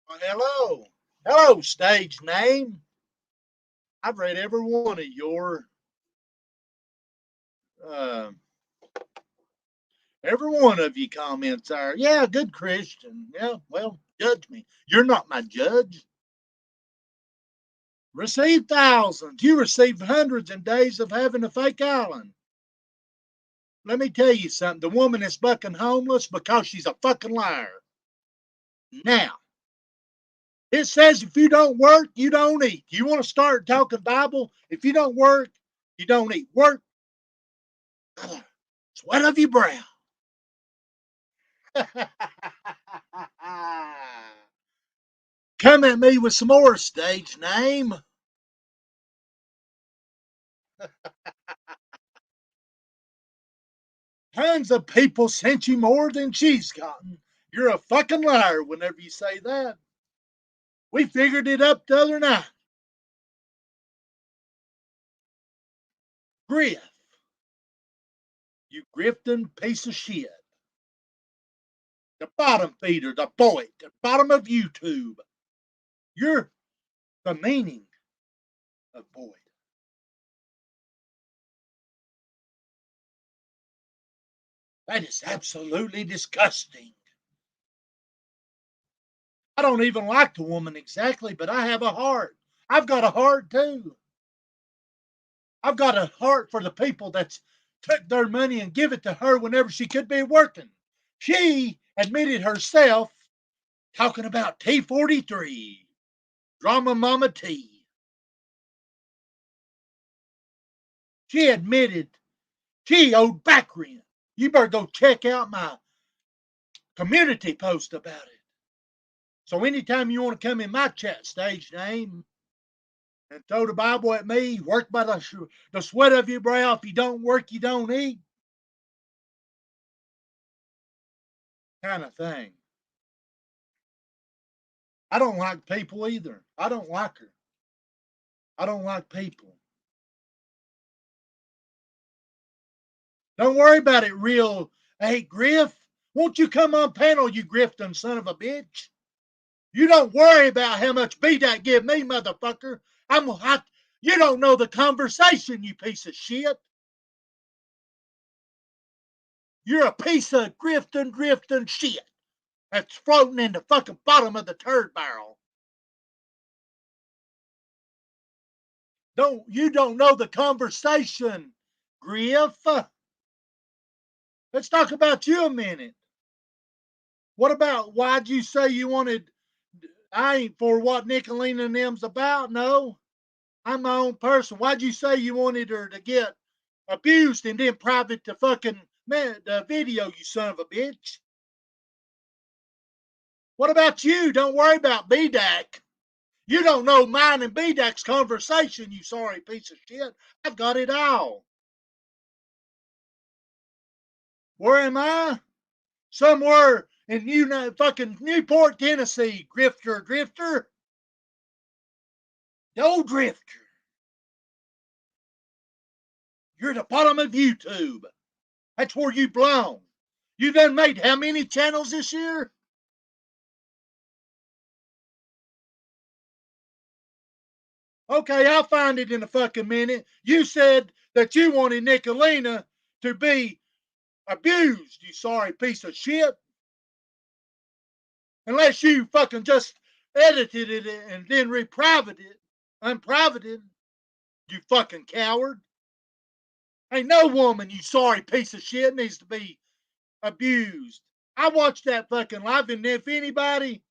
Well, hello. Hello, stage name. I've read every one of your, uh, every one of you comments there. Yeah, good Christian. Yeah, well, judge me. You're not my judge. Received thousands. You received hundreds in days of having a fake island. Let me tell you something. The woman is fucking homeless because she's a fucking liar. Now, it says if you don't work, you don't eat. You want to start talking Bible? If you don't work, you don't eat. Work, sweat of your brow. Come at me with some more stage name. Tons of people sent you more than she's gotten. You're a fucking liar whenever you say that. We figured it up the other night. Griff, you grifting piece of shit. The bottom feeder, the poet, the bottom of YouTube. You're the meaning of void. That is absolutely disgusting. I don't even like the woman exactly, but I have a heart. I've got a heart too. I've got a heart for the people that's took their money and give it to her whenever she could be working. She admitted herself talking about T43, Drama Mama T. She admitted she owed back rent. You better go check out my community post about it. So anytime you want to come in my chat stage name and throw the Bible at me, work by the sweat of your brow. If you don't work, you don't eat. Kind of thing. I don't like people either. I don't like her. I don't like people. Don't worry about it, real. Hey, Griff, won't you come on panel, you grifting son of a bitch? You don't worry about how much beat I give me, motherfucker. You don't know the conversation, you piece of shit. You're a piece of grifting shit that's floating in the fucking bottom of the turd barrel. You don't know the conversation, Griff. Let's talk about you a minute. What about why'd you say you wanted? I ain't for what Nicolina and them's about. No, I'm my own person. Why'd you say you wanted her to get abused and then private the fucking the video, you son of a bitch? What about you? Don't worry about BDAC. You don't know mine and BDAC's conversation, you sorry piece of shit. I've got it all. Where am I? Somewhere in fucking Newport, Tennessee, drifter. The old drifter. You're the bottom of YouTube. That's where you belong. You done made how many channels this year? Okay, I'll find it in a fucking minute. You said that you wanted Nicolina to be abused, you sorry piece of shit. Unless you fucking just edited it and then unprivated, you fucking coward. Ain't no woman, you sorry piece of shit, needs to be abused. I watched that fucking live, and if anybody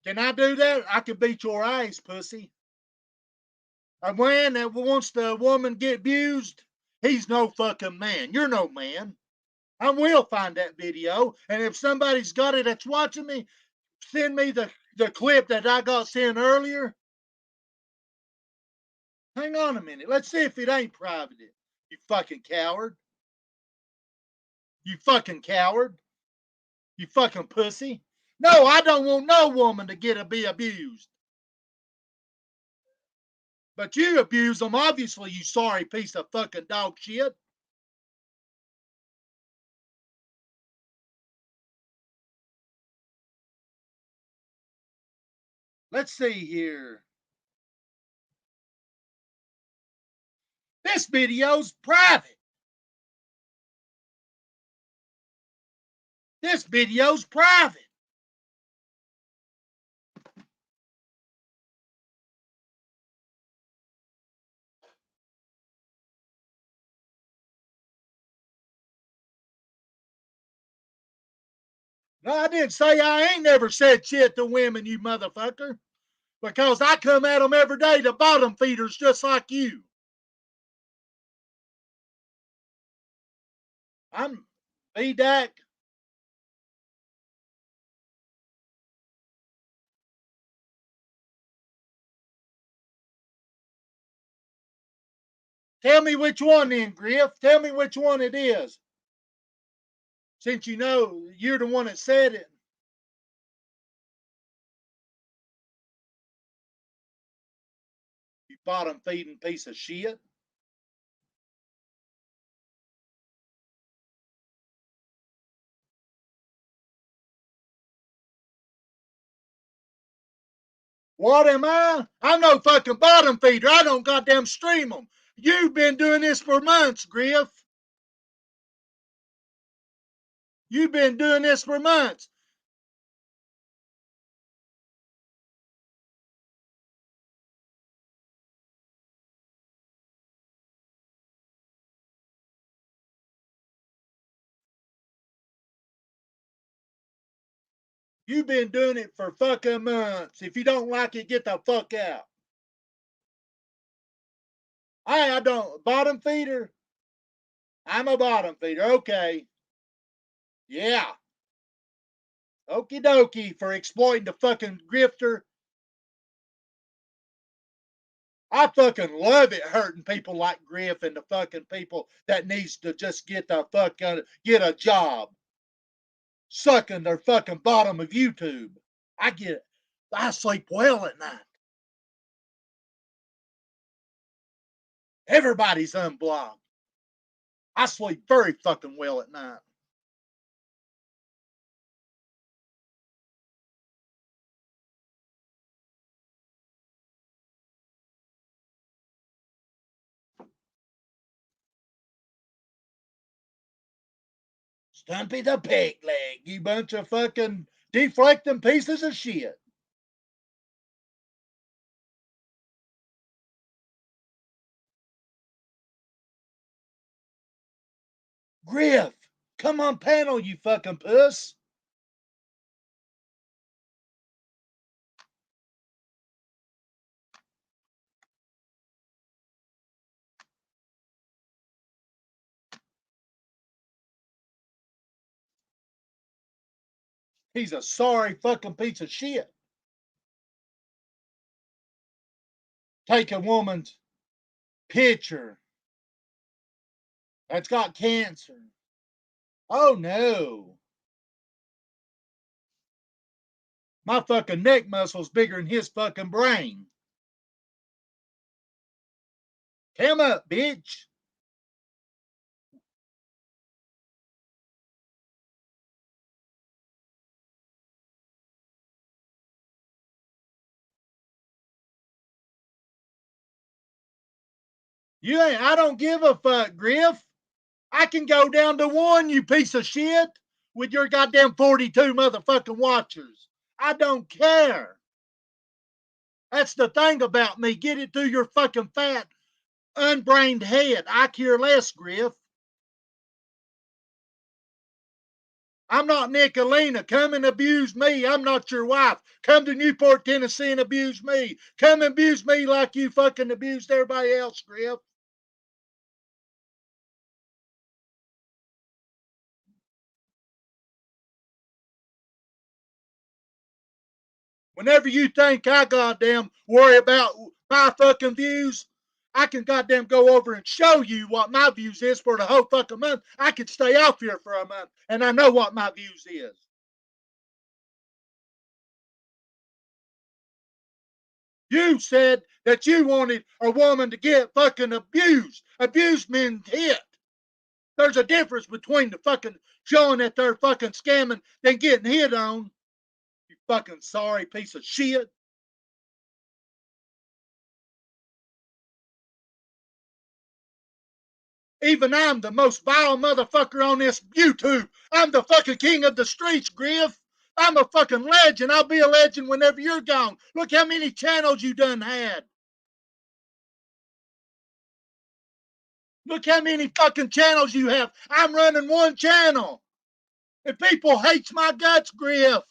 can I do that, I can beat your ass, pussy. A man that wants the woman get abused, he's no fucking man. You're no man. I will find that video, and if somebody's got it that's watching me, send me the clip that I got sent earlier. Hang on a minute. Let's see if it ain't private. You fucking coward. You fucking coward. You fucking pussy. No, I don't want no woman to be abused. But you abuse them, obviously, you sorry piece of fucking dog shit. Let's see here. This video's private. This video's private. No, I didn't say I ain't never said shit to women, you motherfucker. Because I come at them every day, the bottom feeders just like you. I'm B-Dac. Tell me which one then, Griff. Tell me which one it is. Since you know you're the one that said it. You bottom feeding piece of shit. What am I? I'm no fucking bottom feeder. I don't goddamn stream them. You've been doing this for months, Griff. You've been doing this for months. You've been doing it for fucking months. If you don't like it, get the fuck out. I don't. Bottom feeder? I'm a bottom feeder. Okay. Yeah. Okie dokie for exploiting the fucking grifter. I fucking love it hurting people like Griff and the fucking people that needs to just get the fuck get a job. Sucking their fucking bottom of YouTube. I get it. I sleep well at night. Everybody's unblocked. I sleep very fucking well at night. Stumpy the pig leg, you bunch of fucking deflecting pieces of shit. Griff, come on panel, you fucking puss. He's a sorry fucking piece of shit. Take a woman's picture that's got cancer. Oh no. My fucking neck muscle's bigger than his fucking brain. Come up, bitch. You ain't, I don't give a fuck, Griff. I can go down to one, you piece of shit, with your goddamn 42 motherfucking watchers. I don't care. That's the thing about me. Get it through your fucking fat, unbrained head. I care less, Griff. I'm not Nicolina. Come and abuse me. I'm not your wife. Come to Newport, Tennessee and abuse me. Come and abuse me like you fucking abused everybody else, Griff. Whenever you think I goddamn worry about my fucking views, I can goddamn go over and show you what my views is for the whole fucking month. I could stay off here for a month and I know what my views is. You said that you wanted a woman to get fucking abused. Abused means hit. There's a difference between the fucking showing that they're fucking scamming than getting hit on. You fucking sorry piece of shit. Even I'm the most vile motherfucker on this YouTube. I'm the fucking king of the streets, Griff. I'm a fucking legend. I'll be a legend whenever you're gone. Look how many channels you done had. Look how many fucking channels you have. I'm running one channel. And people hates my guts, Griff.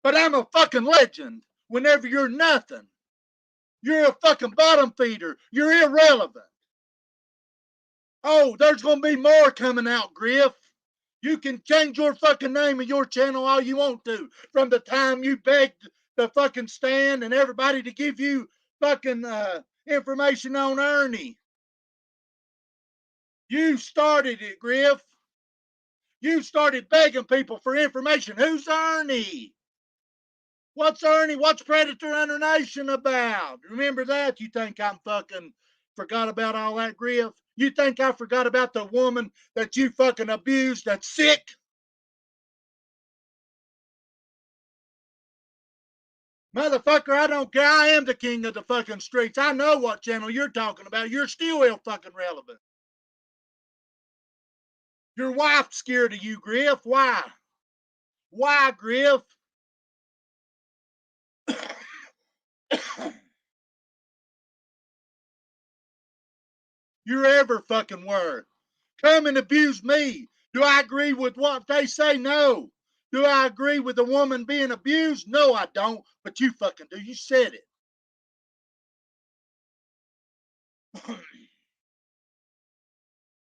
But I'm a fucking legend whenever you're nothing. You're a fucking bottom feeder. You're irrelevant. Oh, there's going to be more coming out, Griff. You can change your fucking name of your channel all you want to. From the time you begged the fucking stand and everybody to give you fucking information on Ernie. You started it, Griff. You started begging people for information. Who's Ernie? What's Ernie? What's Predator Under Nation about? Remember that? You think I'm fucking forgot about all that, Griff? You think I forgot about the woman that you fucking abused that's sick? Motherfucker, I don't care. I am the king of the fucking streets. I know what channel you're talking about. You're still ill fucking relevant. Your wife's scared of you, Griff. Why? Why, Griff? You're ever fucking word. Come and abuse me. Do I agree with what they say? No. Do I agree with the woman being abused? No, I don't. But you fucking do. You said it.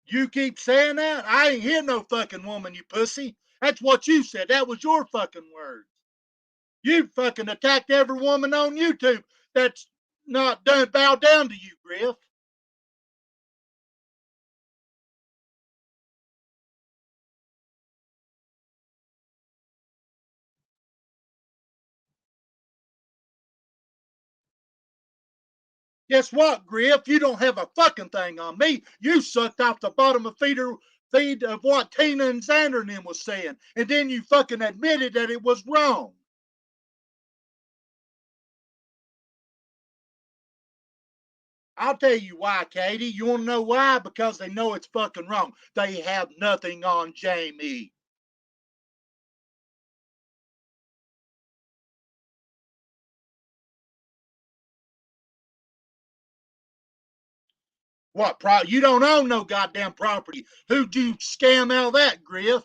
You keep saying that? I ain't hear no fucking woman, you pussy. That's what you said. That was your fucking words. You fucking attacked every woman on YouTube that's not done bow down to you, Griff. Guess what, Griff? You don't have a fucking thing on me. You sucked off the bottom of feed of what Tina and Xander and them was saying. And then you fucking admitted that it was wrong. I'll tell you why, Katie. You want to know why? Because they know it's fucking wrong. They have nothing on Jamie. What? You don't own no goddamn property. Who'd you scam out of that, Griff?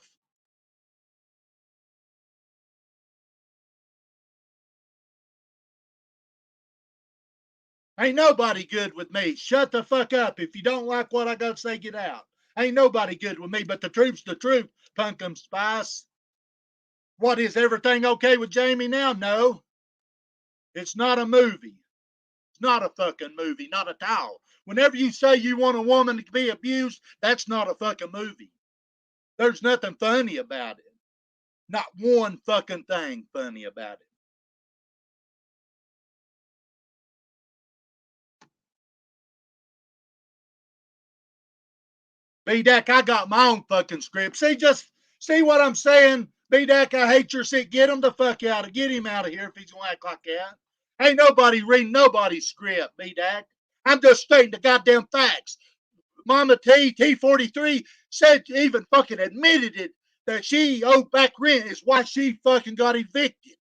Ain't nobody good with me. Shut the fuck up. If you don't like what I got to say, get out. Ain't nobody good with me, but the truth's the truth, pumpkin spice. What, is everything okay with Jamie now? No. It's not a movie. It's not a fucking movie, not at all. Whenever you say you want a woman to be abused, that's not a fucking movie. There's nothing funny about it. Not one fucking thing funny about it. B-Dack, I got my own fucking script. See what I'm saying? B-Dack, I hate your shit. Get him the fuck out of. Get him out of here if he's gonna act like that. Ain't nobody reading nobody's script, B-Dack. I'm just stating the goddamn facts. Mama T43 said, even fucking admitted it, that she owed back rent is why she fucking got evicted.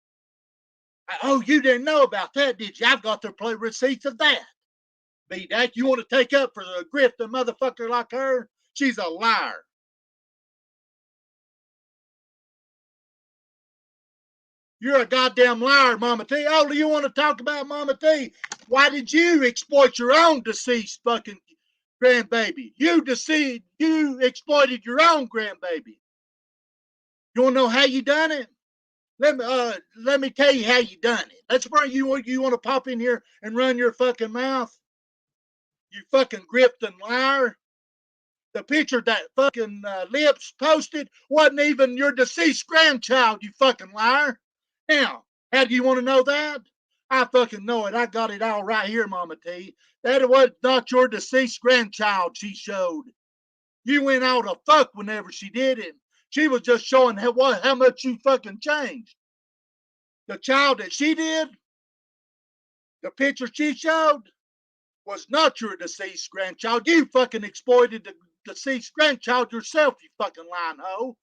Oh, you didn't know about that, did you? I've got the play receipts of that. B-Dack, you want to take up for the grift a motherfucker like her? She's a liar. You're a goddamn liar, Mama T. Oh, do you want to talk about Mama T? Why did you exploit your own deceased fucking grandbaby? You exploited your own grandbaby. You want to know how you done it? Let me tell you how you done it. That's where you want to pop in here and run your fucking mouth. You fucking grifting liar. The picture that fucking Lips posted wasn't even your deceased grandchild, you fucking liar. Now, how do you want to know that? I fucking know it. I got it all right here, Mama T. That was not your deceased grandchild she showed. You went out of fuck whenever she did it. She was just showing how much you fucking changed. The child that she did, the picture she showed, was not your deceased grandchild. You fucking exploited the deceased grandchild yourself, you fucking lying hoe.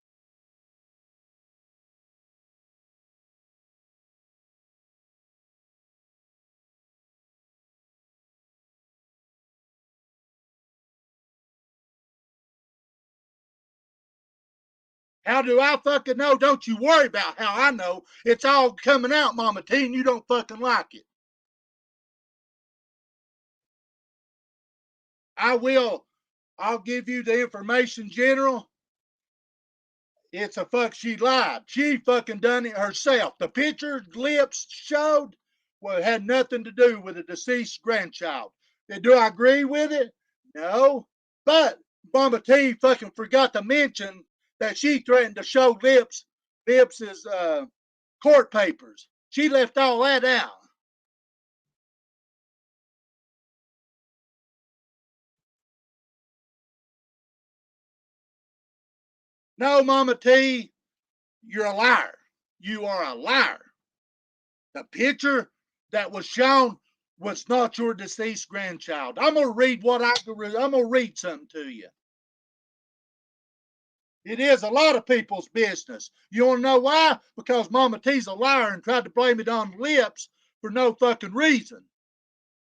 How do I fucking know? Don't you worry about how I know. It's all coming out, Mama T, and you don't fucking like it. I will. I'll give you the information, General. It's a fuck. She lied. She fucking done it herself. The picture lips showed well, it had nothing to do with a deceased grandchild. Do I agree with it? No. But Mama T fucking forgot to mention that she threatened to show Lips's court papers. She left all that out. No, Mama T, you're a liar. You are a liar. The picture that was shown was not your deceased grandchild. I'm gonna read I'm gonna read something to you. It is a lot of people's business. You want to know why? Because Mama T's a liar and tried to blame it on Lips for no fucking reason.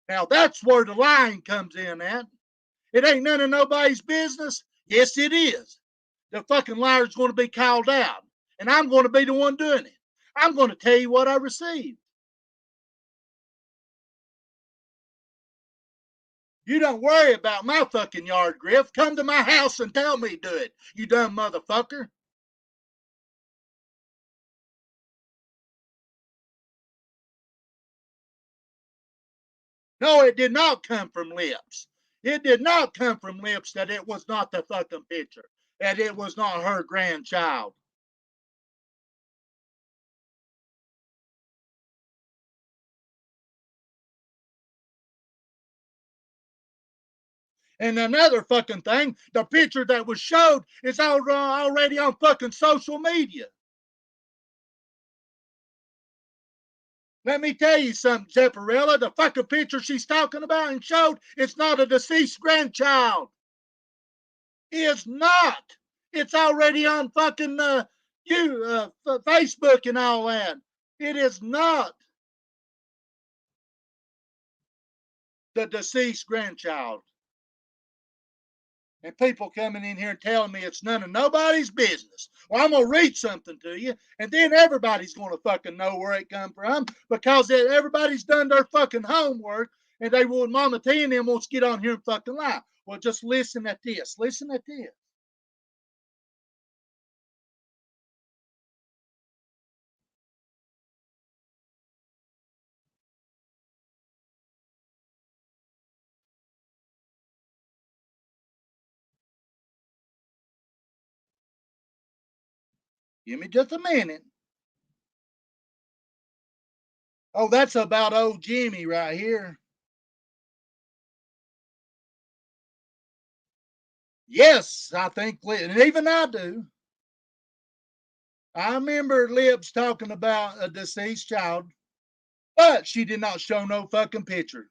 Now that's where the lying comes in at. It ain't none of nobody's business. Yes, it is. The fucking liar's going to be called out, and I'm going to be the one doing it. I'm going to tell you what I received. You don't worry about my fucking yard, Griff. Come to my house and tell me to do it, you dumb motherfucker. No, it did not come from Lips. It did not come from Lips that it was not the fucking picture, that it was not her grandchild. And another fucking thing, the picture that was showed is already on fucking social media. Let me tell you something, Zepparella. The fucking picture she's talking about and showed, it's not a deceased grandchild. It's not. It's already on fucking Facebook and all that. It is not the deceased grandchild. And people coming in here and telling me it's none of nobody's business. Well, I'm gonna read something to you, and then everybody's gonna fucking know where it come from because everybody's done their fucking homework, and they will. Mama T and them wants to get on here and fucking lie. Well, just listen at this. Listen at this. Give me just a minute. Oh, that's about old Jimmy right here. Yes, I think, and even I do. I remember Lips talking about a deceased child, but she did not show no fucking picture.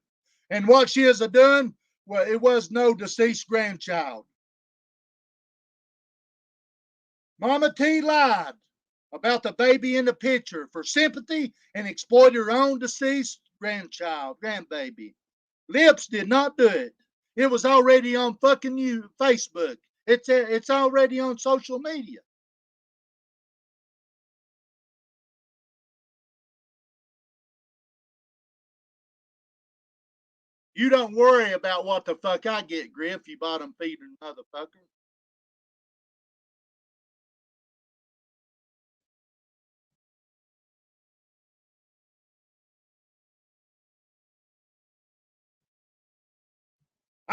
And what she is a done, well, it was no deceased grandchild. Mama T lied about the baby in the picture for sympathy and exploited her own deceased grandbaby. Lips did not do it. It was already on fucking Facebook. It's already on social media. You don't worry about what the fuck I get, Griff, you bottom feeding motherfucker.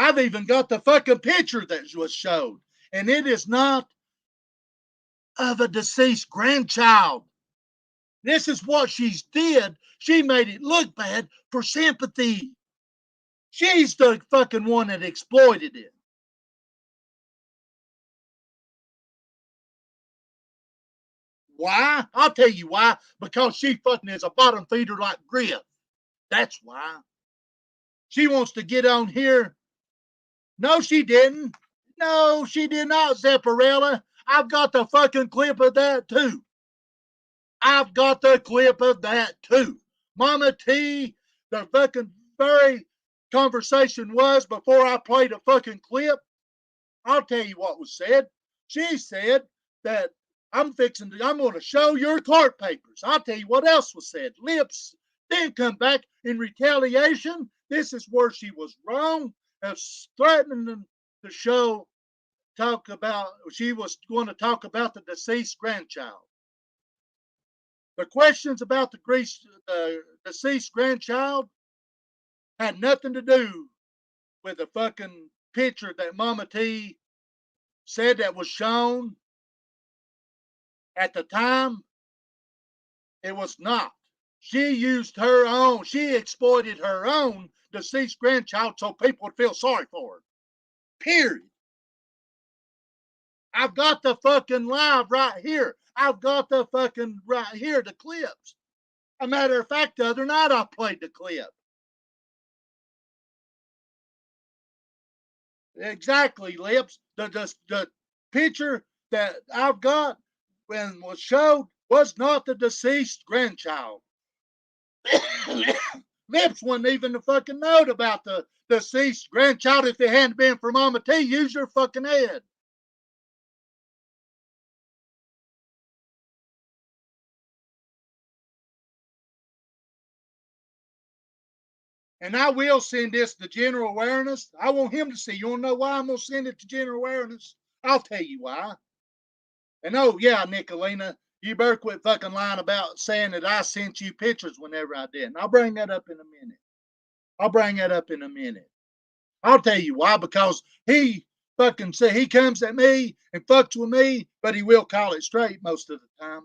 I've even got the fucking picture that was showed, and it is not of a deceased grandchild. This is what she's did. She made it look bad for sympathy. She's the fucking one that exploited it. Why? I'll tell you why. Because she fucking is a bottom feeder like Griff. That's why. She wants to get on here. No, she didn't. No, she did not, Zepparella. I've got the fucking clip of that too. I've got the clip of that too. Mama T, the fucking very conversation was before I played a fucking clip. I'll tell you what was said. She said that I'm going to show your court papers. I'll tell you what else was said. Lips then come back in retaliation. This is where she was wrong. Of threatening to she was going to talk about the deceased grandchild. The questions about the deceased grandchild had nothing to do with the fucking picture that Mama T said that was shown at the time. It was not. She exploited her own deceased grandchild so people would feel sorry for her. Period. I've got the fucking live right here. I've got the fucking right here, the clips. A matter of fact, the other night I played the clip. Exactly, Lips. The picture that I've got when was showed was not the deceased grandchild. Lips wouldn't even fucking know about the deceased grandchild if it hadn't been for Mama T. Use your fucking head. And I will send this to general awareness. I want him to see. You want to know why I'm going to send it to general awareness? I'll tell you why. And oh, yeah, Nicolina, you better quit fucking lying about saying that I sent you pictures whenever I didn't. I'll bring that up in a minute. I'll tell you why, because he fucking say he comes at me and fucks with me, but he will call it straight most of the time.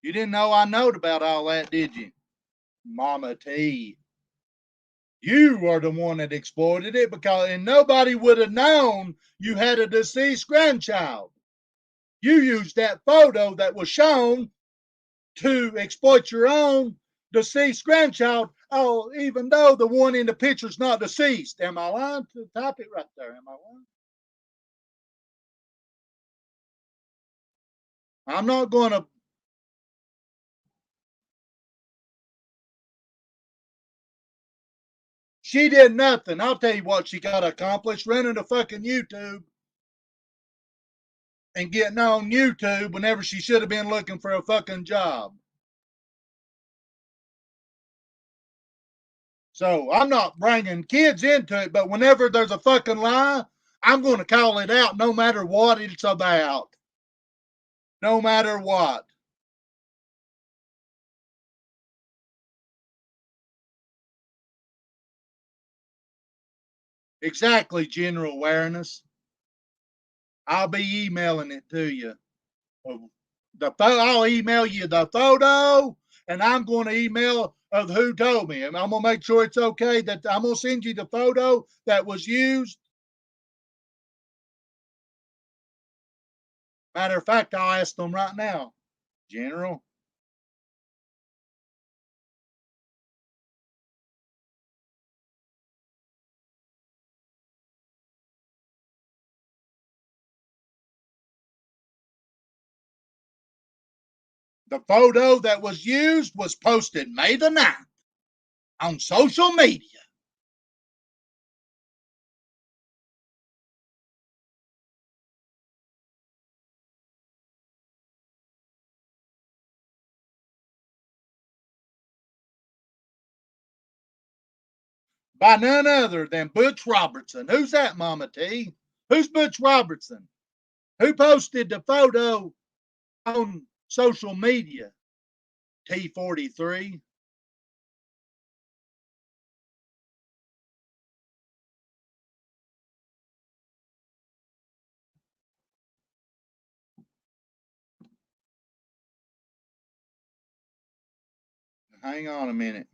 You didn't know I knowed about all that, did you? Mama T. You are the one that exploited it because and nobody would have known you had a deceased grandchild. You used that photo that was shown to exploit your own deceased grandchild. Oh, even though the one in the picture's not deceased. Am I lying? Type it right there. Am I lying? I'm not going to. She did nothing. I'll tell you what she got accomplished running a fucking YouTube and getting on YouTube whenever she should have been looking for a fucking job. So I'm not bringing kids into it, but whenever there's a fucking lie, I'm going to call it out no matter what it's about. No matter what. Exactly, general awareness. I'll be emailing it to you. I'll email you the photo, and I'm going to email of who told me, and I'm going to make sure it's okay that I'm going to send you the photo that was used. Matter of fact, I'll ask them right now, General. The photo that was used was posted May the 9th on social media. By none other than Butch Robertson. Who's that, Mama T? Who's Butch Robertson? Who posted the photo on social media? T43. Hang on a minute.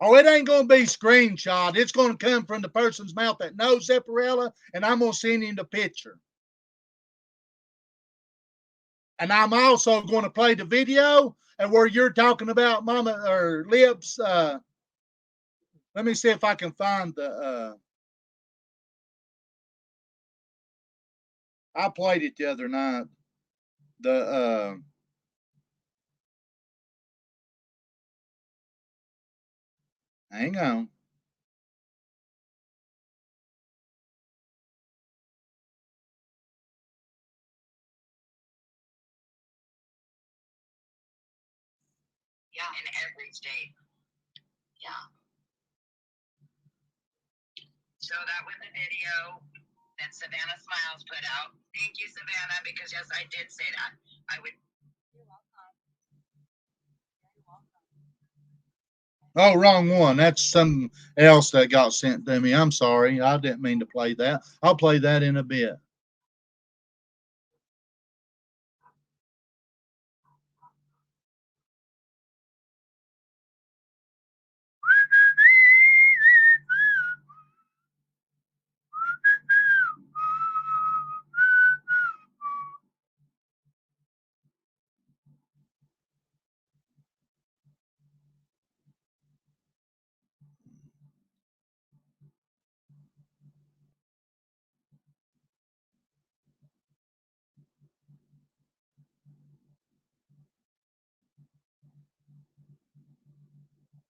Oh, it ain't gonna be screenshot. It's gonna come from the person's mouth that knows Zepparella, and I'm gonna send him the picture. And I'm also gonna play the video and where you're talking about mama or lips. Let me see if I can find the. I played it the other night. The hang on. Yeah, in every state. Yeah. So that was a video that Savannah Smiles put out. Thank you, Savannah, because yes, I did say that. I would. You're welcome. You're welcome. Oh, wrong one. That's something else that got sent to me. I'm sorry. I didn't mean to play that. I'll play that in a bit.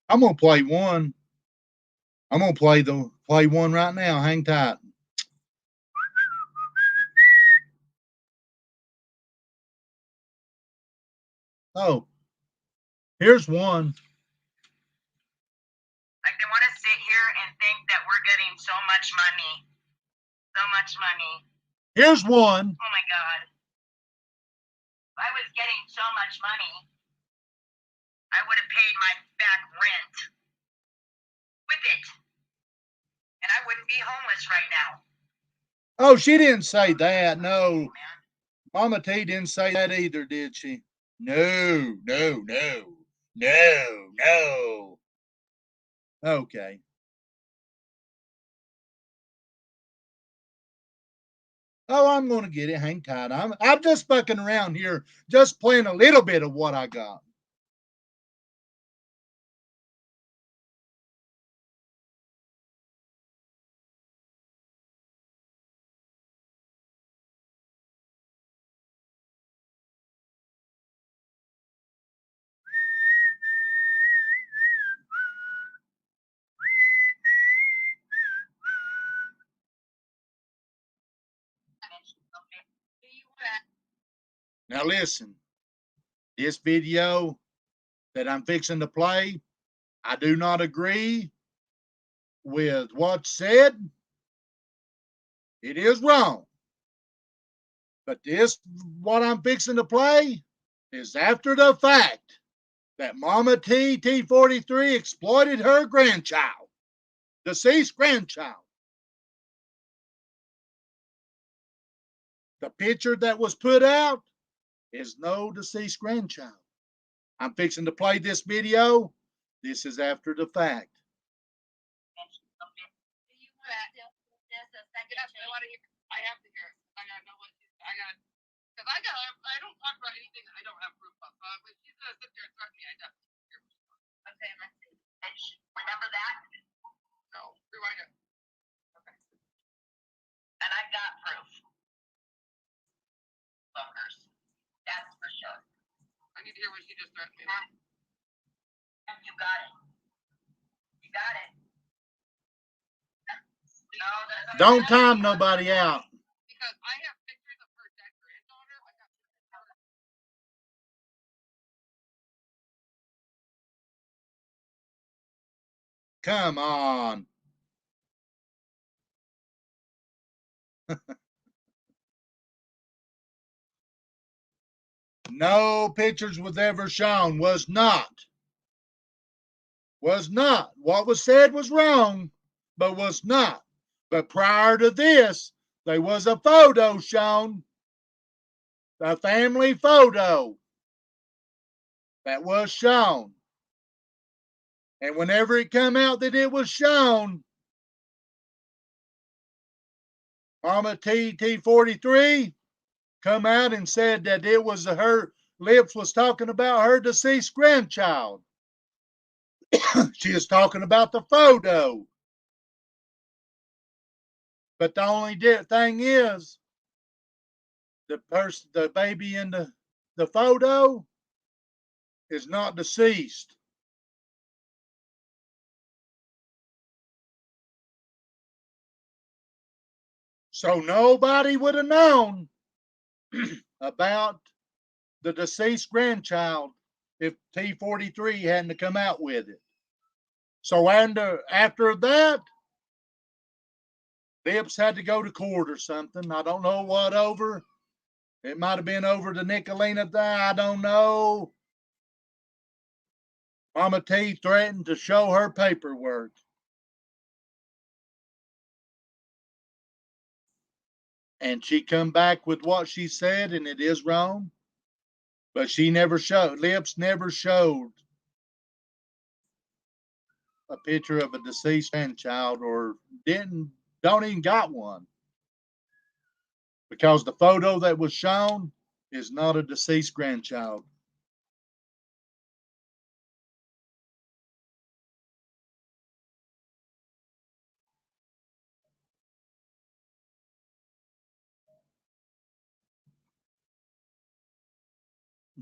I'm gonna play one. I'm gonna play one right now. Hang tight. Oh, here's one. Like they want to sit here and think that we're getting so much money. So much money. Here's one. Oh my God. If I was getting so much money, I would have paid my back rent with it. And I wouldn't be homeless right now. Oh, she didn't say that. No. Mama T didn't say that either, did she? No, no, no, no, no. Okay. Oh, I'm gonna get it. Hang tight. I'm just fucking around here, just playing a little bit of what I got. Now listen, this video that I'm fixing to play, I do not agree with what's said. It is wrong. But this, what I'm fixing to play, is after the fact that Mama T43 exploited her grandchild, deceased grandchild. The picture that was put out is no deceased grandchild. I'm fixing to play this video. This is after the fact. I have to hear it. I gotta know what she's. I got. Because I don't talk about anything that I don't have proof of. But she's gonna sit there and threaten me. I definitely hear what she's talking. Okay, let's see. Remember that? No, rewind it. Okay. And I got proof. Fuckers. That's for sure. I need to hear what she just threatened me with. You got it. You got it. No, Don't time nobody out. Because I have pictures of her dead granddaughter. I got pictures of her. Come on. No pictures was ever shown. Was not. Was not. What was said was wrong, but was not. But prior to this, there was a photo shown, a family photo that was shown. And whenever it come out that it was shown, Mama T43 come out and said that it was her lips was talking about her deceased grandchild. She is talking about the photo. But the only thing is, the baby in the photo is not deceased. So nobody would have known about the deceased grandchild if T43 hadn't come out with it. So after that, Lips had to go to court or something. I don't know what over. It might have been over the Nicolina thing. I don't know. Mama T threatened to show her paperwork. And she come back with what she said, and it is wrong. But she never showed, Lips never showed a picture of a deceased grandchild, or don't even got one. Because the photo that was shown is not a deceased grandchild.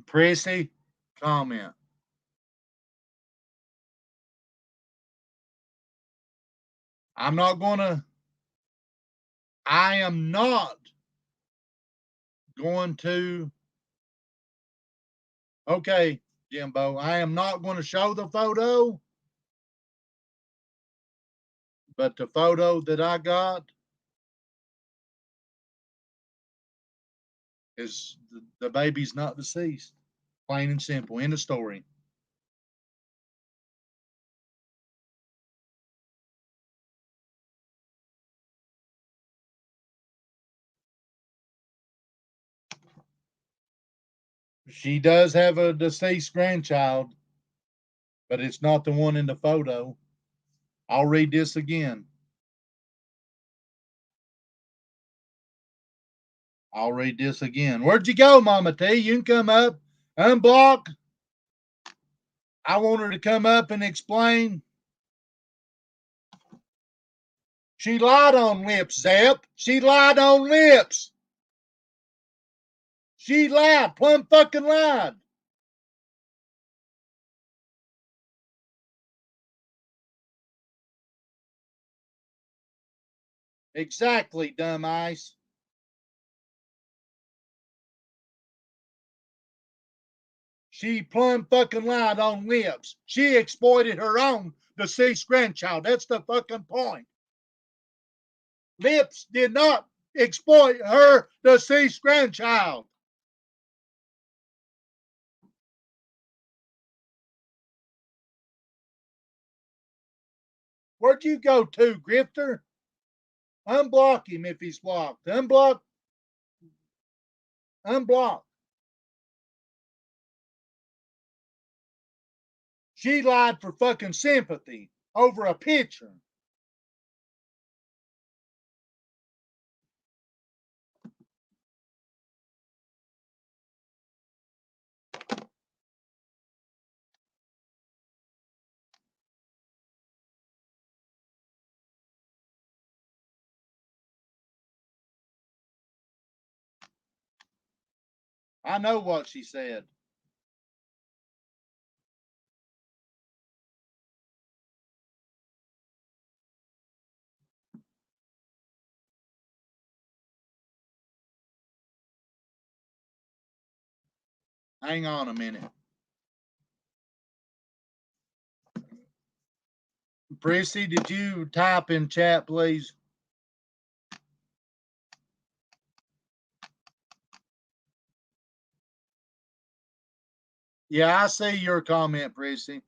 Prissy, comment. I'm not gonna, I am not going to, okay, Jimbo, I am not going to show the photo, but the photo that I got is the baby's not deceased. Plain and simple. End of story. She does have a deceased grandchild, but it's not the one in the photo. I'll read this again. I'll read this again. Where'd you go, Mama T? You can come up, unblock. I want her to come up and explain. She lied on Lips, Zep. She lied on Lips. She lied, plumb fucking lied. Exactly, dumb ice. She plumb fucking lied on Lips. She exploited her own deceased grandchild. That's the fucking point. Lips did not exploit her deceased grandchild. Where'd you go to, Grifter? Unblock him if he's blocked. Unblock. Unblock. She lied for fucking sympathy over a picture. I know what she said. Hang on a minute. Prissy, did you type in chat, please? Yeah, I see your comment, Prissy.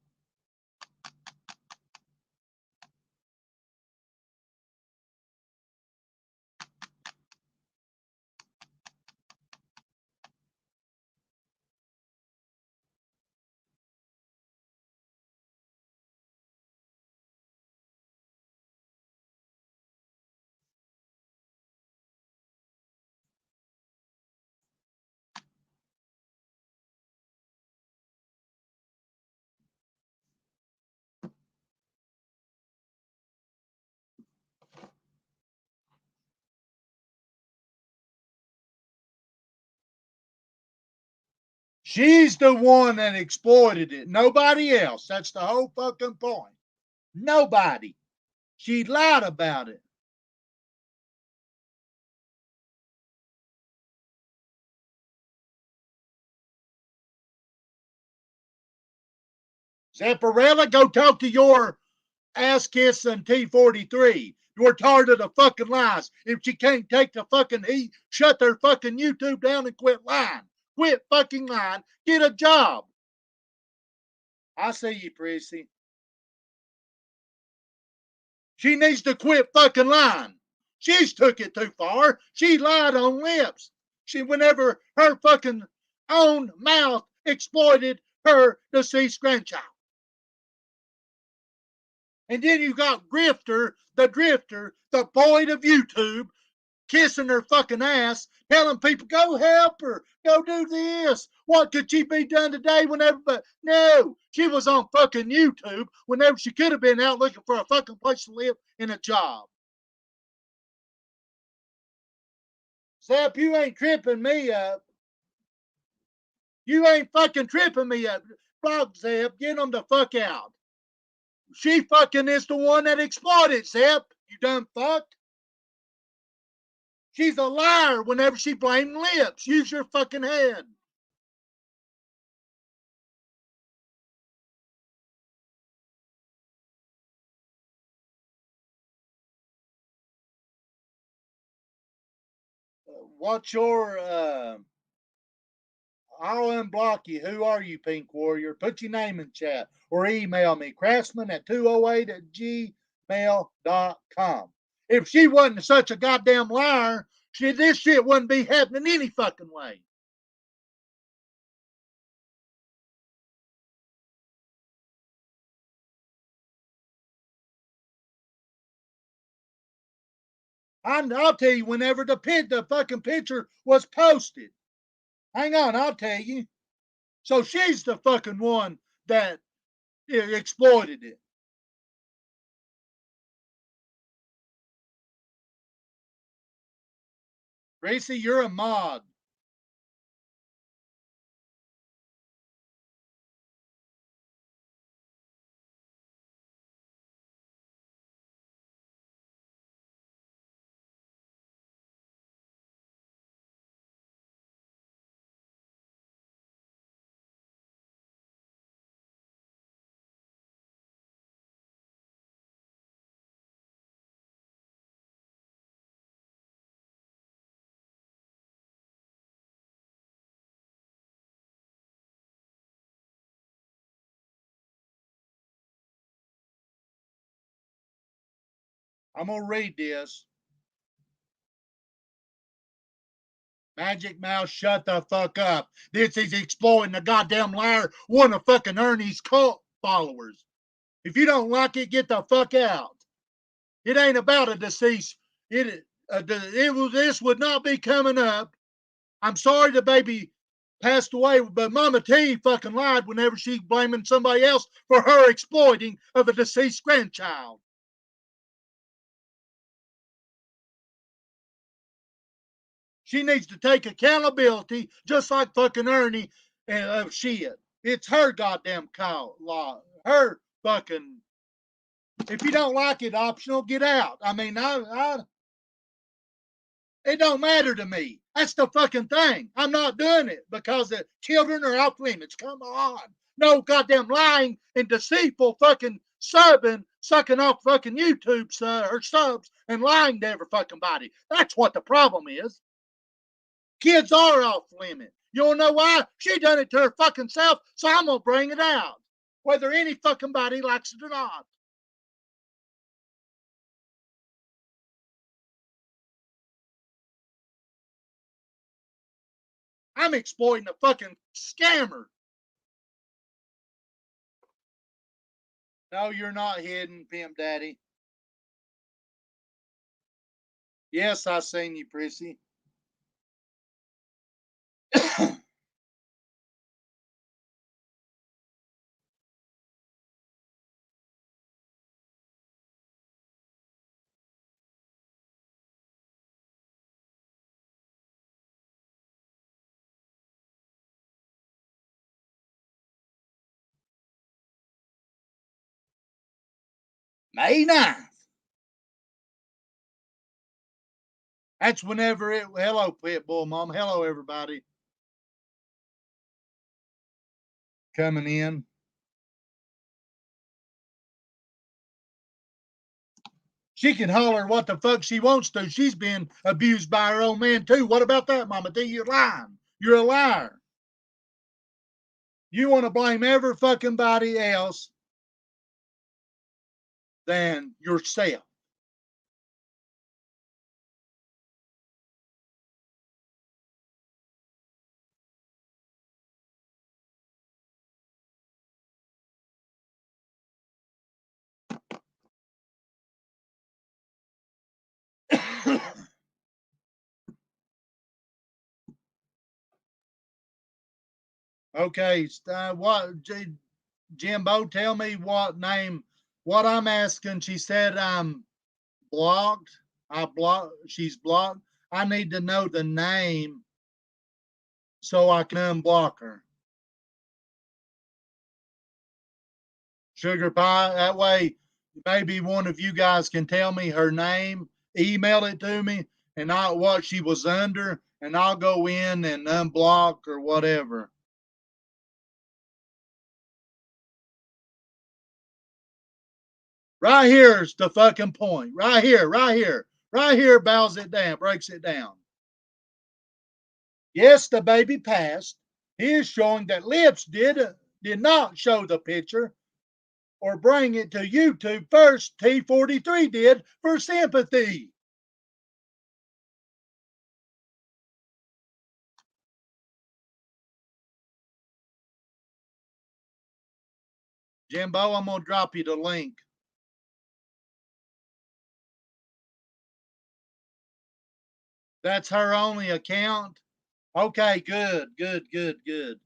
She's the one that exploited it. Nobody else. That's the whole fucking point. Nobody. She lied about it. Zamparella, go talk to your ass kissing T43. You're tired of the fucking lies. If she can't take the fucking heat, shut their fucking YouTube down and quit lying. Quit fucking lying. Get a job. I see you, Prissy. She needs to quit fucking lying. She's took it too far. She lied on lips. Whenever her fucking own mouth exploited her deceased grandchild. And then you got Drifter, the void of YouTube, kissing her fucking ass, telling people, go help her, go do this. What could she be done today whenever? But no, she was on fucking YouTube whenever she could have been out looking for a fucking place to live and a job. Zap, you ain't tripping me up. You ain't fucking tripping me up. Fuck, Zap, get them the fuck out. She fucking is the one that exploited, Zap. You done fuck. She's a liar whenever she blamed lips. Use your fucking head. What's your I'll unblock you. Who are you, Pink Warrior? Put your name in chat or email me, craftsman at 208 at gmail.com. If she wasn't such a goddamn liar, this shit wouldn't be happening any fucking way. I'll tell you whenever the fucking picture was posted. Hang on, I'll tell you. So she's the fucking one that exploited it. Gracie, you're a mod. I'm going to read this. Magic Mouse, shut the fuck up. This is exploiting the goddamn liar, one of fucking Ernie's cult followers. If you don't like it, get the fuck out. It ain't about a deceased. This would not be coming up. I'm sorry the baby passed away, but Mama T fucking lied whenever she's blaming somebody else for her exploiting of a deceased grandchild. She needs to take accountability, just like fucking Ernie and shit. It's her goddamn law. Her fucking. If you don't like it, optional, get out. I mean, it don't matter to me. That's the fucking thing. I'm not doing it because the children are off limits. Come on. No goddamn lying and deceitful fucking sucking off fucking YouTube or subs and lying to every fucking body. That's what the problem is. Kids are off limit. You don't know why? She done it to her fucking self, so I'm gonna bring it out, whether any fucking body likes it or not. I'm exploiting a fucking scammer. No, you're not hidden, Pimp Daddy. Yes, I seen you, Prissy. May 9th. That's whenever it. Hello, Pitbull Mom. Hello, everybody. Coming in. She can holler what the fuck she wants to. She's been abused by her own man, too. What about that, Mama D? You're lying. You're a liar. You want to blame every fucking body else than yourself. Okay, Jimbo, tell me what name, what I'm asking. She said I'm blocked. She's blocked. I need to know the name so I can unblock her. Sugar Pie, that way maybe one of you guys can tell me her name, email it to me, and not what she was under, and I'll go in and unblock or whatever. Right here's the fucking point. Right here, right here. Right here bows it down, breaks it down. Yes, the baby passed. He is showing that Lips did not show the picture or bring it to YouTube first. T43 did for sympathy. Jimbo, I'm going to drop you the link. That's her only account? Okay, good, good, good, good.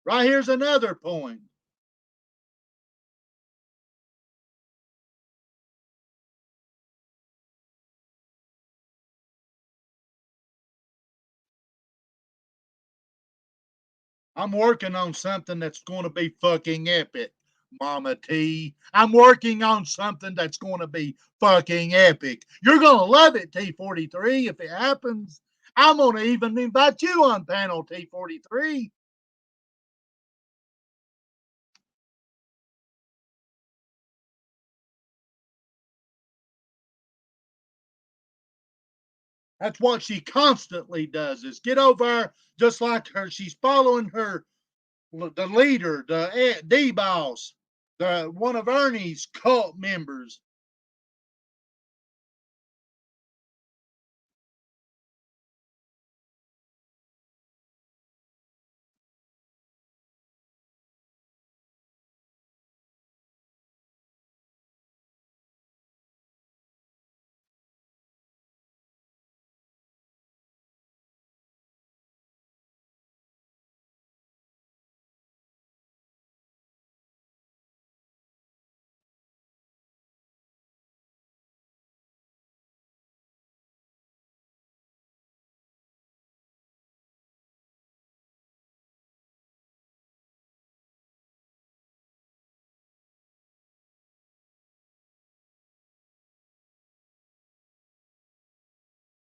Right here's another point. I'm working on something that's going to be fucking epic, Mama T. I'm working on something that's going to be fucking epic. You're going to love it, T43, if it happens. I'm going to even invite you on panel, T43. That's what she constantly does is get over her just like her. She's following her, the leader, the D-boss, one of Ernie's cult members.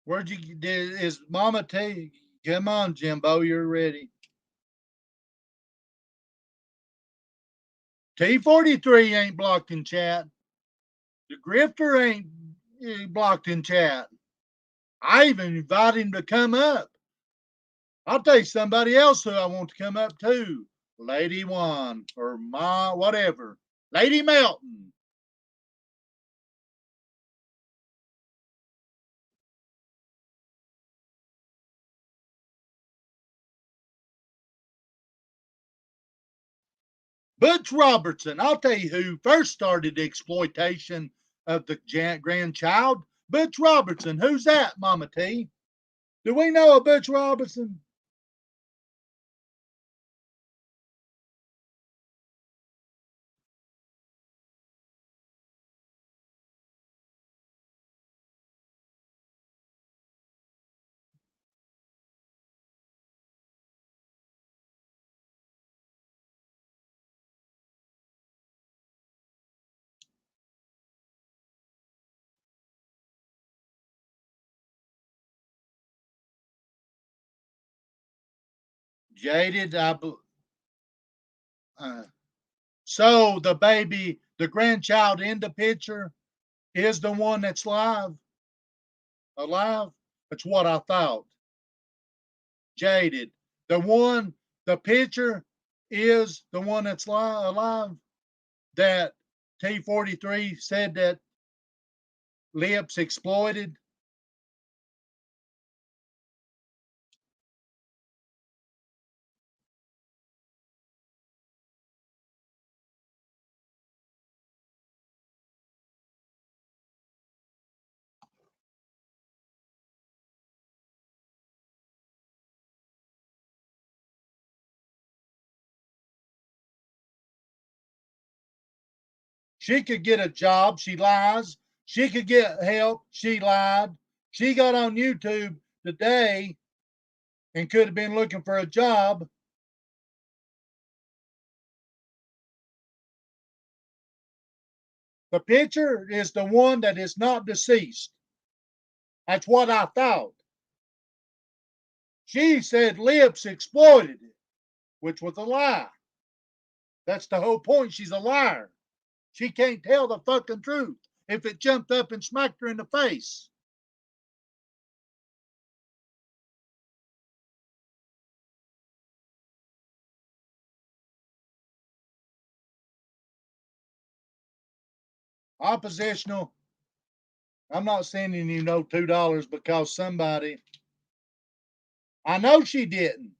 Where'd you is Mama T? Come on, Jimbo, you're ready. T43 ain't blocked in chat. The grifter ain't blocked in chat. I even invite him to come up. I'll tell you somebody else who I want to come up too. Lady One or Ma, whatever. Lady Melton. Butch Robertson. I'll tell you who first started the exploitation of the grandchild. Butch Robertson. Who's that, Mama T? Do we know a Butch Robertson? Jaded. So the baby, the grandchild in the picture is the one that's alive. That's what I thought. Jaded. The picture is the one that's alive. That T43 said that Lips exploited. She could get a job. She lies. She could get help. She lied. She got on YouTube today and could have been looking for a job. The picture is the one that is not deceased. That's what I thought. She said Lips exploited it, which was a lie. That's the whole point. She's a liar. She can't tell the fucking truth if it jumped up and smacked her in the face. Oppositional. I'm not sending you no $2 because somebody. I know she didn't,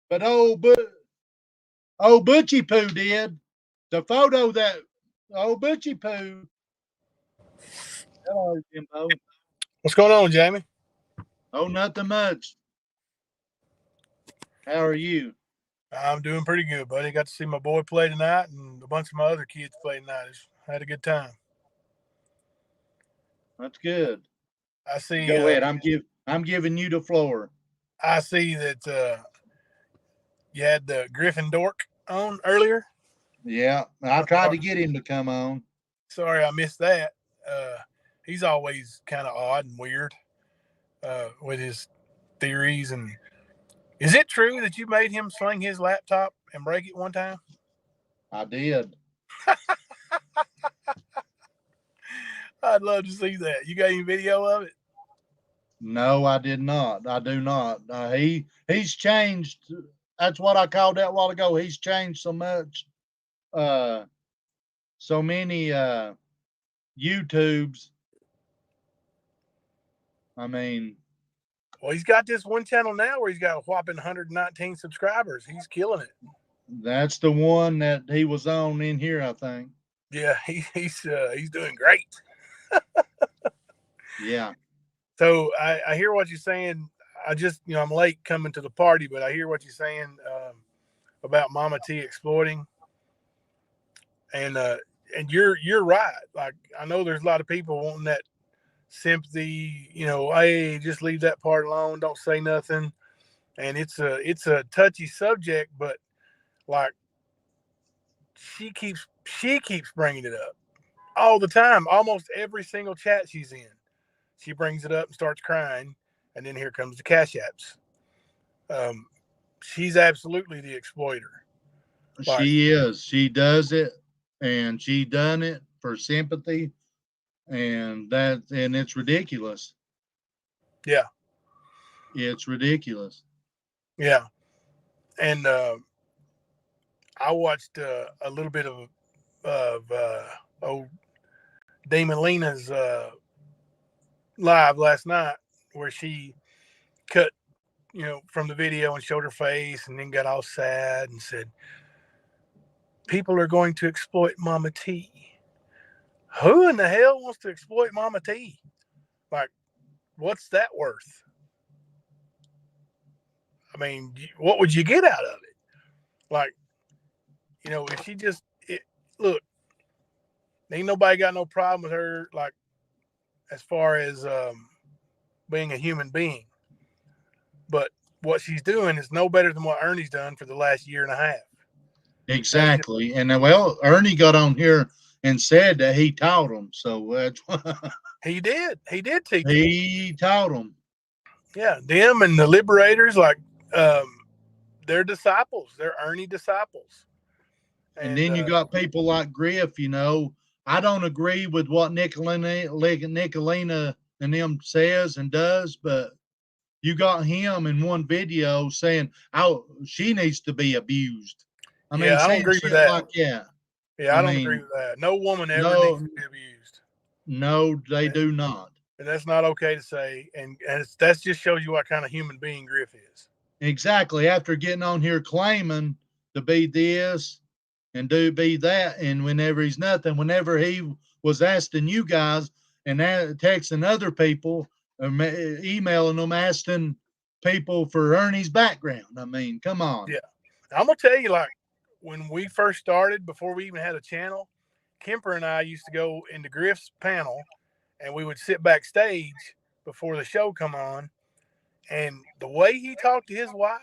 but old Butchie Poo did. The photo that old Butchie Poo. Hello, Jimbo. What's going on, Jamie? Oh, nothing much. How are you? I'm doing pretty good, buddy. Got to see my boy play tonight and a bunch of my other kids play tonight. I had a good time. That's good. I see. Go ahead. I'm giving you the floor. I see that you had the Griffin Dork on earlier. Yeah, I tried to get him to come on. Sorry, I missed that. He's always kind of odd and weird with his theories. And is it true that you made him sling his laptop and break it one time? I did. I'd love to see that. You got any video of it? No, I did not. I do not. He's changed. That's what I called that a while ago. He's changed so much. So many YouTubes. I mean, well, he's got this one channel now where he's got a whopping 119 subscribers. He's killing it. That's the one that he was on in here, I think. Yeah, he's doing great. Yeah. So I hear what you're saying. I just, I'm late coming to the party, but I hear what you're saying about Mama T exploiting. And you're right. Like, I know there's a lot of people wanting that sympathy, hey, just leave that part alone. Don't say nothing. And it's a touchy subject, but like she keeps bringing it up all the time. Almost every single chat she's in, she brings it up and starts crying. And then here comes the cash apps. She's absolutely the exploiter. She is. She does it, and she done it for sympathy, and it's ridiculous. Yeah. It's ridiculous. Yeah. And I watched a little bit of old Damon Lena's live last night, where she cut, from the video and showed her face, and then got all sad and said, "People are going to exploit Mama T." Who in the hell wants to exploit Mama T? Like, what's that worth? I mean, what would you get out of it? Like, if she just look, ain't nobody got no problem with her, like, as far as being a human being. But what she's doing is no better than what Ernie's done for the last year and a half. Exactly. And well, Ernie got on here and said that he taught him. So he did. He did teach them. He taught them. Yeah, them and the liberators, like, they're disciples. They're Ernie disciples. And then you got people like Griff, I don't agree with what Nicolina and them says and does, but you got him in one video saying, "Oh, she needs to be abused." I don't agree with that. Like, I don't agree with that. No woman ever needs to be abused. No, they do not. And that's not okay to say. And that just shows you what kind of human being Griff is. Exactly. After getting on here claiming to be this and be that, and whenever he's nothing, whenever he was asking you guys and texting other people, or emailing them, asking people for Ernie's background. I mean, come on. Yeah. I'm going to tell you, like, when we first started, before we even had a channel, Kemper and I used to go into Griff's panel, and we would sit backstage before the show come on, and the way he talked to his wife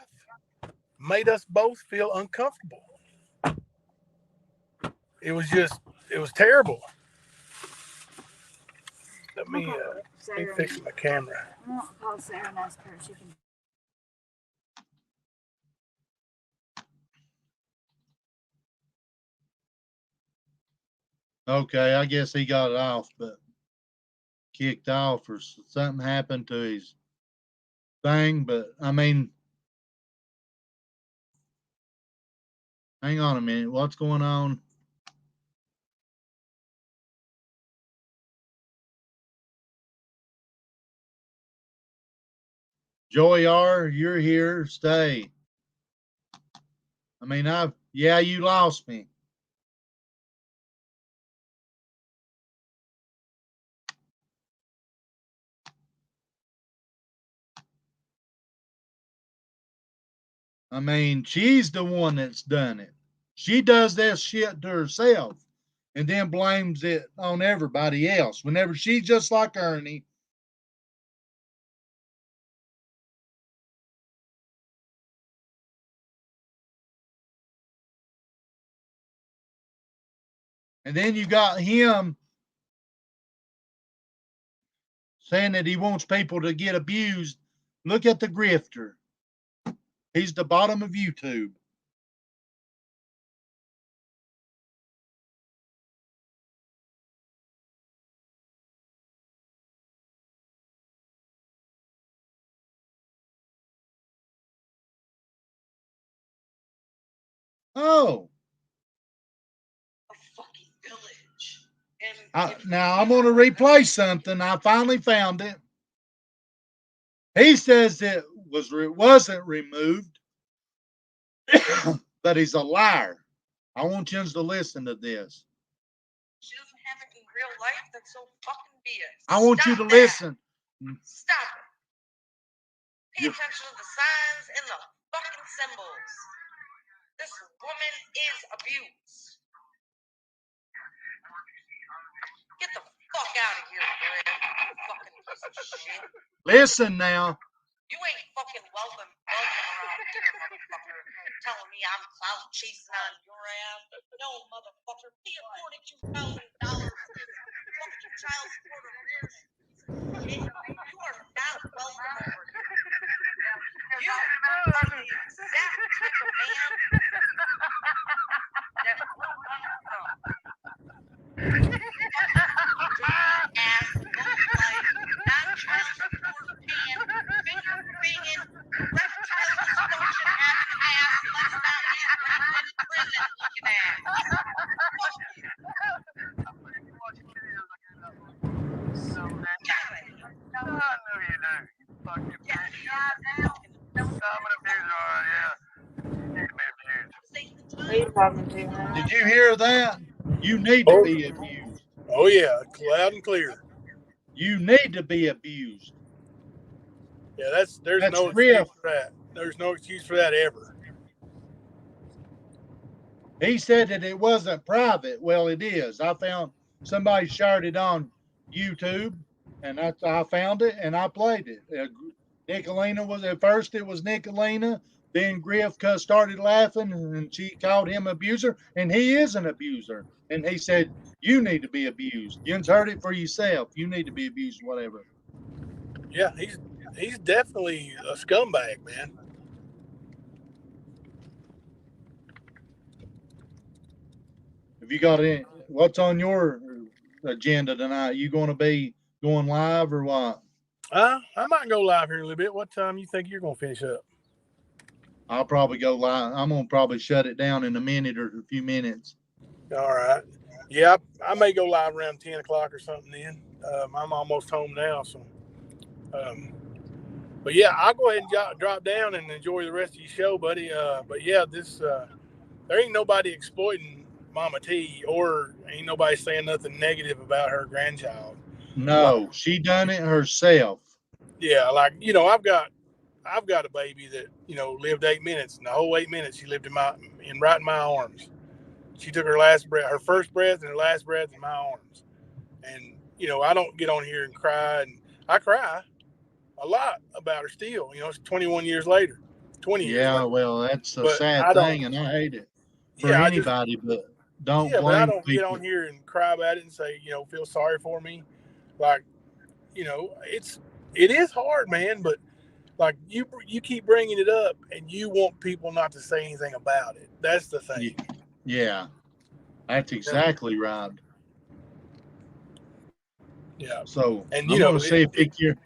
made us both feel uncomfortable. It was terrible. Let me fix my camera. I'll call Sarah and ask her if she can. Okay, I guess he got it off, but kicked off or something happened to his thing. But I mean, hang on a minute. What's going on? Joey R., you're here. Stay. I mean, you lost me. I mean, she's the one that's done it. She does that shit to herself and then blames it on everybody else. Whenever she's just like Ernie. And then you got him saying that he wants people to get abused. Look at the grifter. He's the bottom of YouTube. Oh. A fucking village. Now I'm going to replay something. I finally found it. He says it wasn't removed, but he's a liar. I want you to listen to this. She doesn't have it in real life. That's so fucking BS. I want you to listen. Stop it. Pay attention to the signs and the fucking symbols. This woman is abused. Get the fuck out of here, Griff. You fucking piece of shit. Listen now. You ain't fucking welcome around here, motherfucker. Telling me I'm clout chasing on your ass. No, motherfucker. Pay $42,000 fucking child support arrears. Shit. You are not welcome over here. You are the exact type of man that will run from. Ass, low life, not child support paying I know you do. You fucking bitch. I'm an abuser, all right, yeah. You need to be abused. Who are you talking to, huh? Did you hear that? You need to be abused. Oh, yeah, loud and clear. You need to be abused. Yeah, there's That's no real. excuse for that. There's no excuse for that ever. He said that it wasn't private. Well, it is. I found somebody shared it on YouTube, and I found it and I played it. Nicolina was at first. It was Nicolina. Then Griff started laughing, and she called him abuser, and he is an abuser. And he said, "You need to be abused. You heard it for yourself. You need to be abused, whatever." Yeah, he's definitely a scumbag, man. Have you got any? What's on your agenda tonight? You going to be going live or what? I might go live here in a little bit. What time you think you're gonna finish up? I'll probably go live. I'm gonna probably shut it down in a minute or a few minutes. All right. Yeah, I may go live around 10 o'clock or something then. I'm almost home now, so. But yeah, I'll go ahead and drop down and enjoy the rest of your show, buddy. But yeah, there ain't nobody exploiting Mama T, or ain't nobody saying nothing negative about her grandchild. No, she done it herself. Yeah, like I've got a baby that lived 8 minutes, and the whole 8 minutes she lived right in my arms. She took her last breath, her first breath, and her last breath in my arms. And I don't get on here and cry, and I cry a lot about her still. It's 21 years later, 20 years Yeah, later. well, that's a But sad I don't. thing, and I hate it for Yeah, anybody. But don't but I blame don't get people. on here and cry about it and say, feel sorry for me. Like, it is hard, man. But like you keep bringing it up, and you want people not to say anything about it. That's the thing. Yeah, that's exactly right. Yeah. So And I'm gonna see if he can.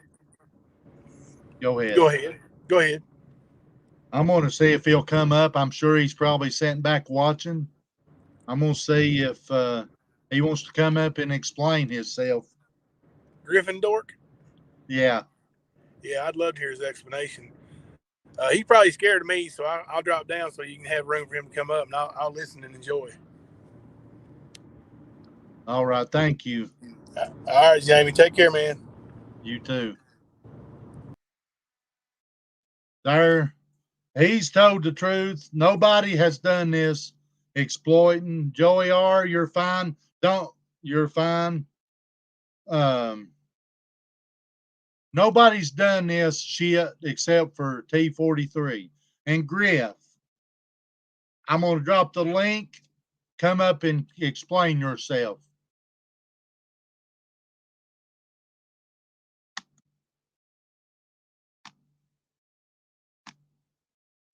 Go ahead. Go ahead. I'm gonna see if he'll come up. I'm sure he's probably sitting back watching. I'm gonna see if he wants to come up and explain himself. Griffin Dork. Yeah. Yeah, I'd love to hear his explanation. He's probably scared of me, so I'll drop down so you can have room for him to come up, and I'll listen and enjoy. All right. Thank you. All right, Jamie. Take care, man. You too. There. He's told the truth. Nobody has done this exploiting. Joey R., you're fine. You're fine. Nobody's done this shit except for T43 and Griff. I'm going to drop the link. Come up and explain yourself.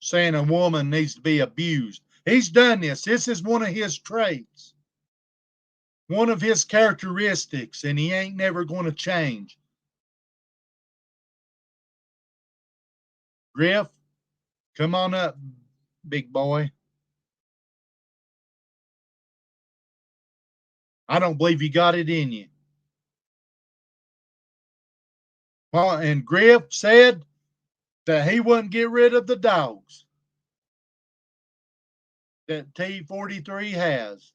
Saying a woman needs to be abused. He's done this. This is one of his traits, one of his characteristics, and he ain't never going to change. Griff, come on up, big boy. I don't believe you got it in you. Well, and Griff said that he wouldn't get rid of the dogs that T43 has.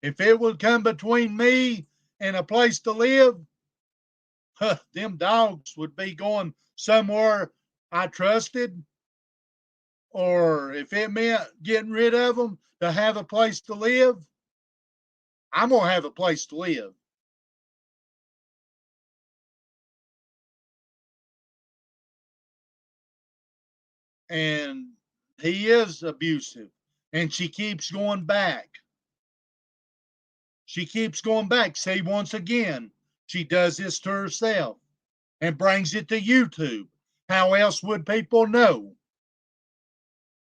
If it would come between me and a place to live, them dogs would be going somewhere I trusted. Or if it meant getting rid of them to have a place to live, I'm going to have a place to live. And he is abusive. And she keeps going back. She keeps going back. See, once again, she does this to herself and brings it to YouTube. How else would people know?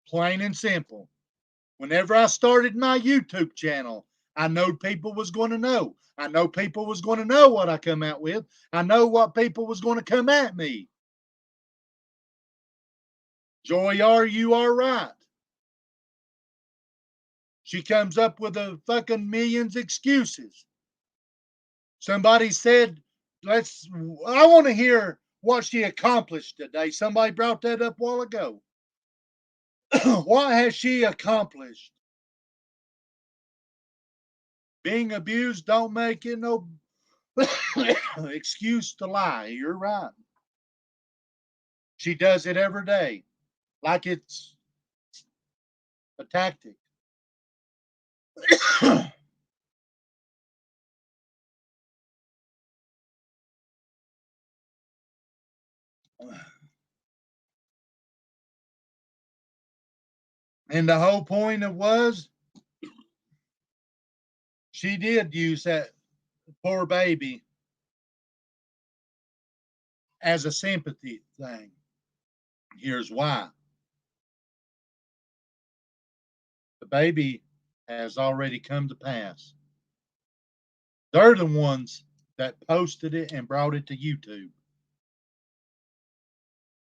Plain and simple. Whenever I started my YouTube channel, I know people was going to know. I know people was going to know what I come out with. I know what people was going to come at me. Joy R, you are right. She comes up with a fucking millions excuses. Somebody said, I want to hear what she accomplished today. Somebody brought that up a while ago. What has she accomplished? Being abused don't make it no excuse to lie. You're right. She does it every day, like it's a tactic. And the whole point of was she did use that poor baby as a sympathy thing. Here's why. The baby has already come to pass. They're the ones that posted it and brought it to YouTube.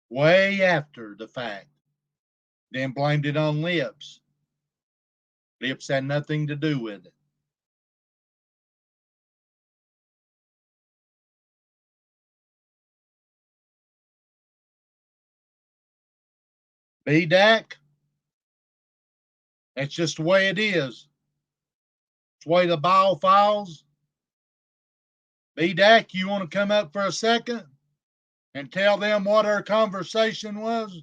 Way after the fact. Then blamed it on Lips. Lips had nothing to do with it. B-Dac, that's just the way it is. It's the way the ball falls. B-Dac, you want to come up for a second and tell them what our conversation was?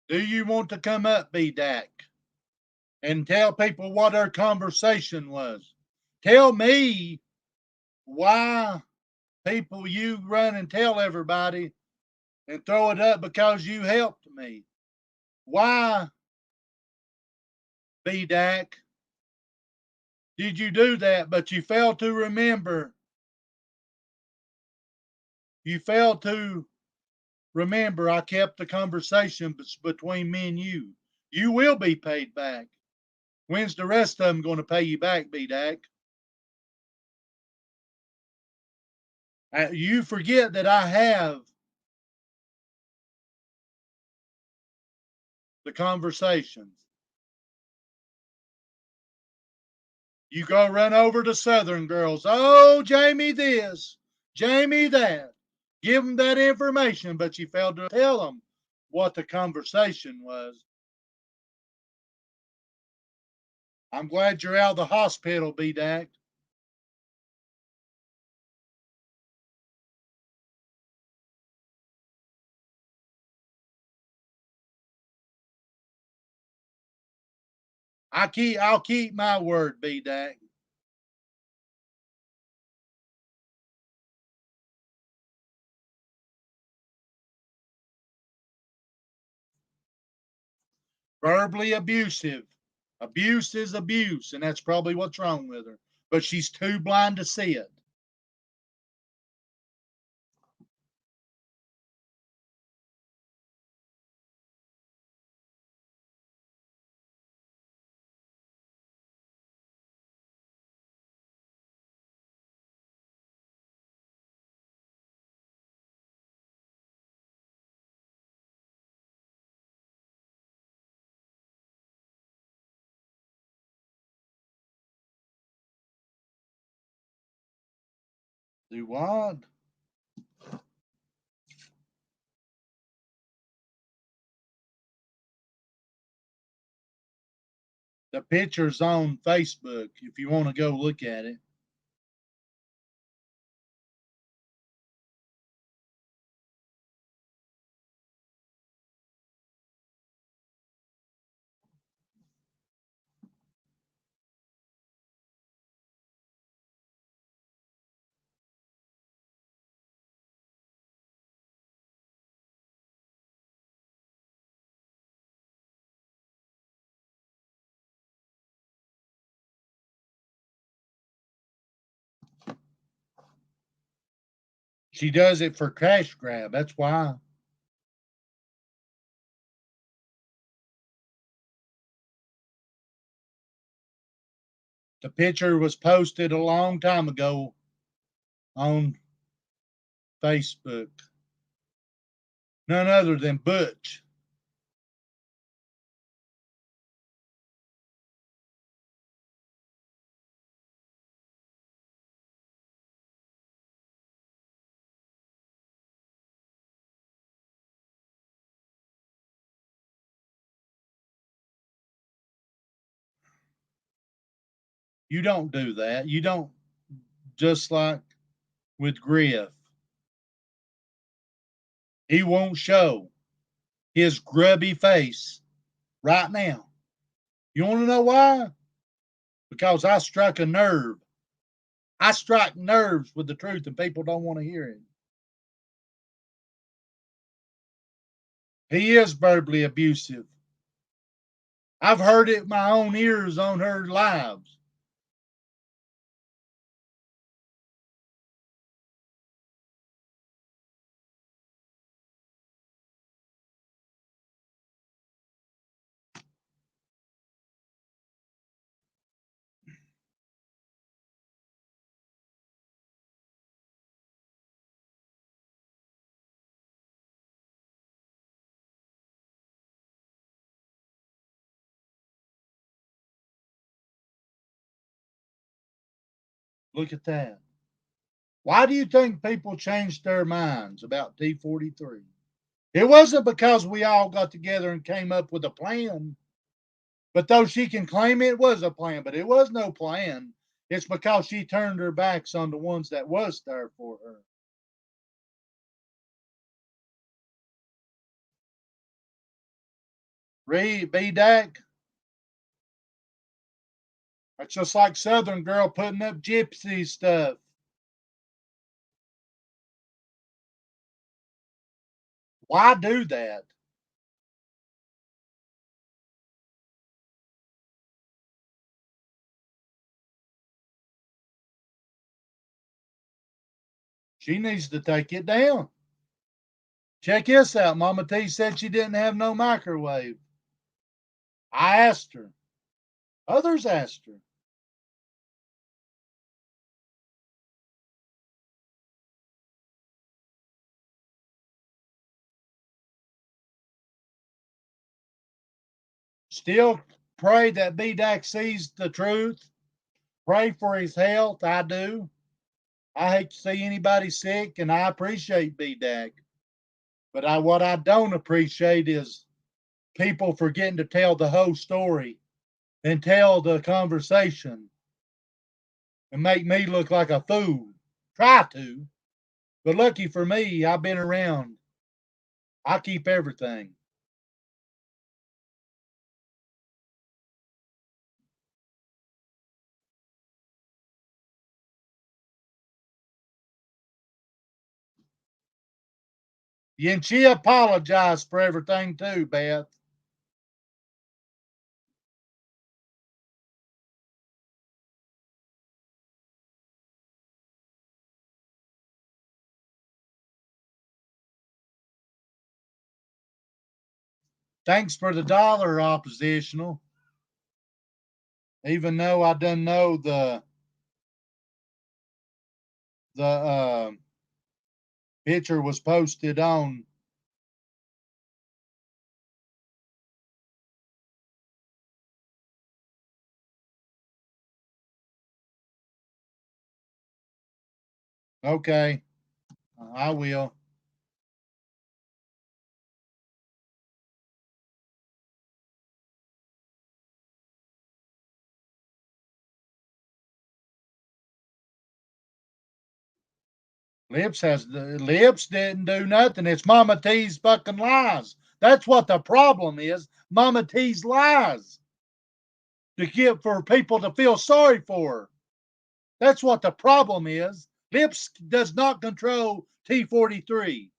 Do you want to come up, B-Dac, and tell people what our conversation was? Tell me why people you run and tell everybody and throw it up because you helped me. Why, B-Dac, did you do that? But you failed to remember. You failed to remember I kept the conversation between me and you. You will be paid back. When's the rest of them going to pay you back, B-Dac? You forget that I have the conversations. You go run over to Southern girls. Oh, Jamie this, Jamie that. Give them that information, but you failed to tell them what the conversation was. I'm glad you're out of the hospital, B-Dac. I'll keep my word, B-Dac. Verbally abusive. Abuse is abuse, and that's probably what's wrong with her. But she's too blind to see it. Do what? The picture's on Facebook if you want to go look at it. She does it for cash grab. That's why. The picture was posted a long time ago on Facebook. None other than Butch. You don't do that. You don't, just like with Griff. He won't show his grubby face right now. You want to know why? Because I struck a nerve. I strike nerves with the truth, and people don't want to hear it. He is verbally abusive. I've heard it with my own ears on her lives. Look at that. Why do you think people changed their minds about T43? It wasn't because we all got together and came up with a plan. But though she can claim it was a plan, but it was no plan. It's because she turned her backs on the ones that was there for her. Read B-Dac. That's just like Southern Girl putting up gypsy stuff. Why do that? She needs to take it down. Check this out. Mama T said she didn't have no microwave. I asked her. Others asked her. Still pray that B-Dac sees the truth. Pray for his health. I do. I hate to see anybody sick, and I appreciate B-Dac. But what I don't appreciate is people forgetting to tell the whole story and tell the conversation and make me look like a fool. Try to. But lucky for me, I've been around. I keep everything. And she apologized for everything too, Beth. Thanks for the dollar, oppositional. Even though I didn't know the picture was posted on. Okay, I will. Lips didn't do nothing. It's Mama T's fucking lies. That's what the problem is. Mama T's lies to get for people to feel sorry for her. That's what the problem is. Lips does not control T43.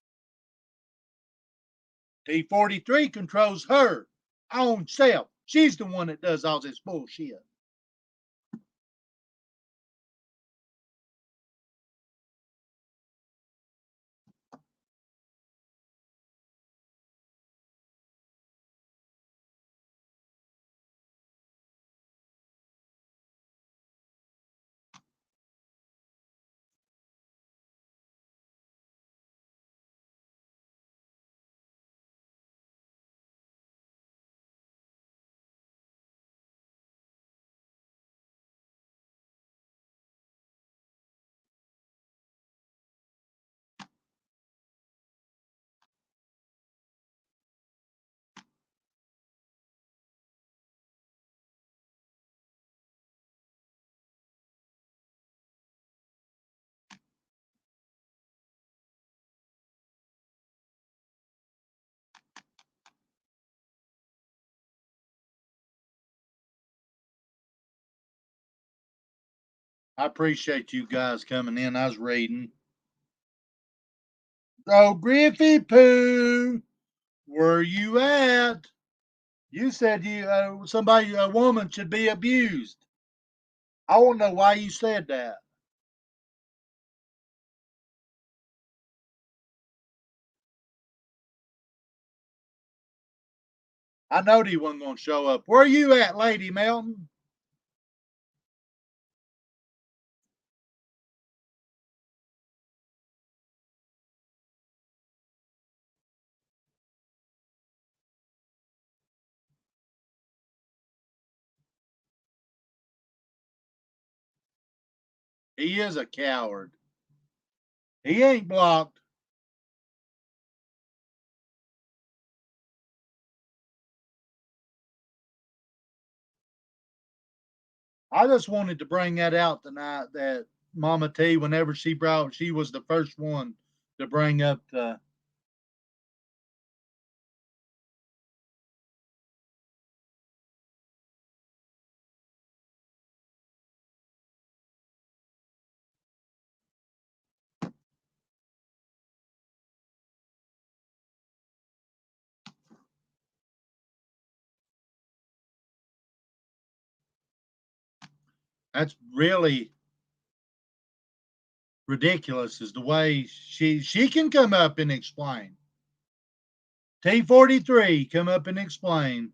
T43 controls her own self. She's the one that does all this bullshit. I appreciate you guys coming in. I was reading. Oh, Griffey Pooh, where you at? You said a woman should be abused. I want to know why you said that. I knowed he wasn't going to show up. Where you at, Lady Melton? He is a coward. He ain't blocked. I just wanted to bring that out tonight that Mama T, whenever she was the first one to bring up the. That's really ridiculous, is the way she can come up and explain. T43, come up and explain.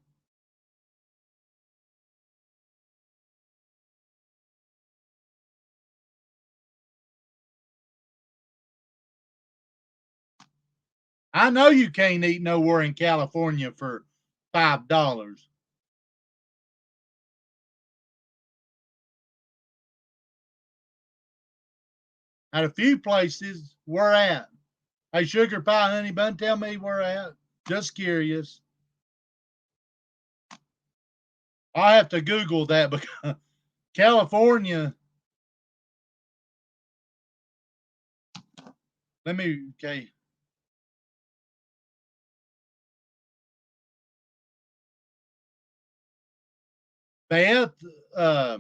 I know you can't eat nowhere in California for $5. At a few places, where at? Hey, Sugar Pie Honey Bun, tell me where at. Just curious. I have to Google that because California. Let me, okay. Beth, uh,